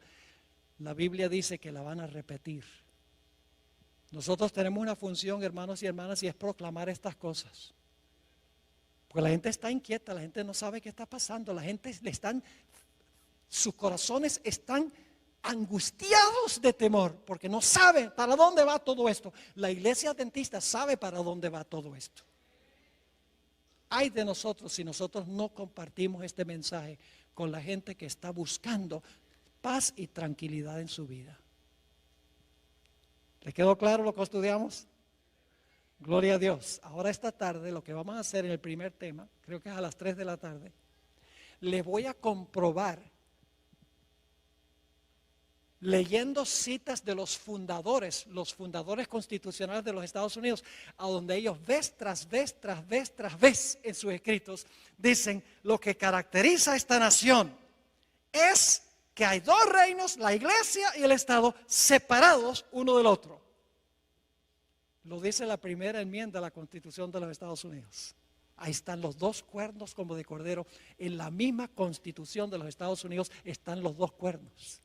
La Biblia dice que la van a repetir. Nosotros tenemos una función, hermanos y hermanas, y es proclamar estas cosas. Porque la gente está inquieta, la gente no sabe qué está pasando, la gente sus corazones están angustiados de temor, porque no saben para dónde va todo esto. La iglesia adventista sabe para dónde va todo esto. Ay de nosotros si nosotros no compartimos este mensaje con la gente que está buscando paz y tranquilidad en su vida. ¿Le quedó claro lo que estudiamos? Gloria a Dios. Ahora esta tarde lo que vamos a hacer en el primer tema, creo que es a las 3 de la tarde, les voy a comprobar, leyendo citas de los fundadores constitucionales de los Estados Unidos, a donde ellos vez tras vez en sus escritos dicen: lo que caracteriza a esta nación es que hay 2 reinos, la iglesia y el Estado, separados uno del otro. Lo dice la primera enmienda a la Constitución de los Estados Unidos. Ahí están los 2 cuernos como de cordero. En la misma Constitución de los Estados Unidos están los 2 cuernos.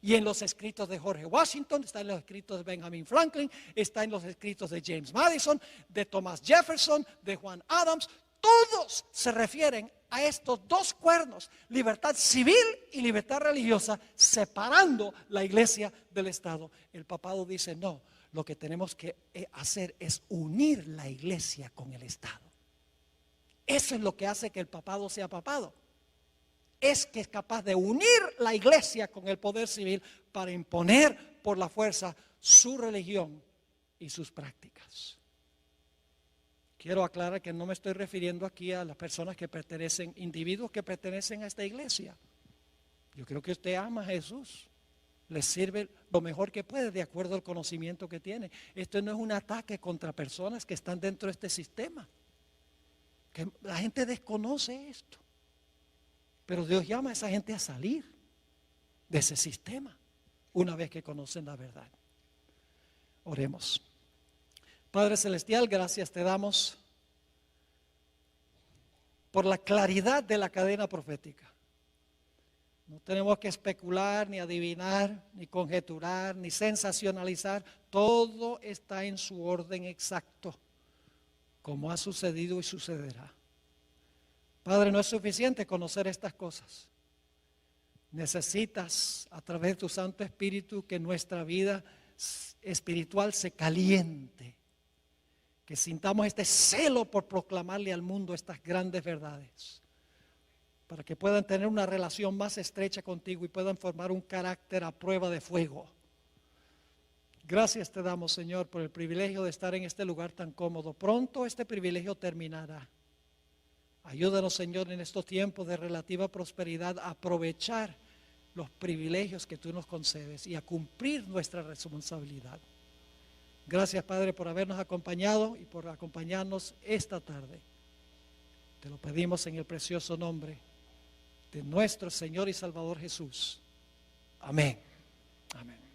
Y en los escritos de George Washington, está en los escritos de Benjamin Franklin, está en los escritos de James Madison, de Thomas Jefferson, de Juan Adams. Todos se refieren a estos 2 cuernos: libertad civil y libertad religiosa, separando la iglesia del Estado. El papado dice: no, lo que tenemos que hacer es unir la iglesia con el Estado. Eso es lo que hace que el papado sea papado. Es que es capaz de unir la iglesia con el poder civil para imponer por la fuerza su religión y sus prácticas. Quiero aclarar que no me estoy refiriendo aquí a las personas que pertenecen, individuos que pertenecen a esta iglesia. Yo creo que usted ama a Jesús, le sirve lo mejor que puede de acuerdo al conocimiento que tiene. Esto no es un ataque contra personas que están dentro de este sistema. Que la gente desconoce esto. Pero Dios llama a esa gente a salir de ese sistema una vez que conocen la verdad. Oremos. Padre Celestial, gracias te damos por la claridad de la cadena profética. No tenemos que especular, ni adivinar, ni conjeturar, ni sensacionalizar. Todo está en su orden exacto, como ha sucedido y sucederá. Padre, no es suficiente conocer estas cosas. Necesitas, a través de tu Santo Espíritu, que nuestra vida espiritual se caliente. Que sintamos este celo por proclamarle al mundo estas grandes verdades. Para que puedan tener una relación más estrecha contigo y puedan formar un carácter a prueba de fuego. Gracias te damos, Señor, por el privilegio de estar en este lugar tan cómodo. Pronto este privilegio terminará. Ayúdanos, Señor, en estos tiempos de relativa prosperidad a aprovechar los privilegios que tú nos concedes y a cumplir nuestra responsabilidad. Gracias, Padre, por habernos acompañado y por acompañarnos esta tarde. Te lo pedimos en el precioso nombre de nuestro Señor y Salvador Jesús. Amén. Amén.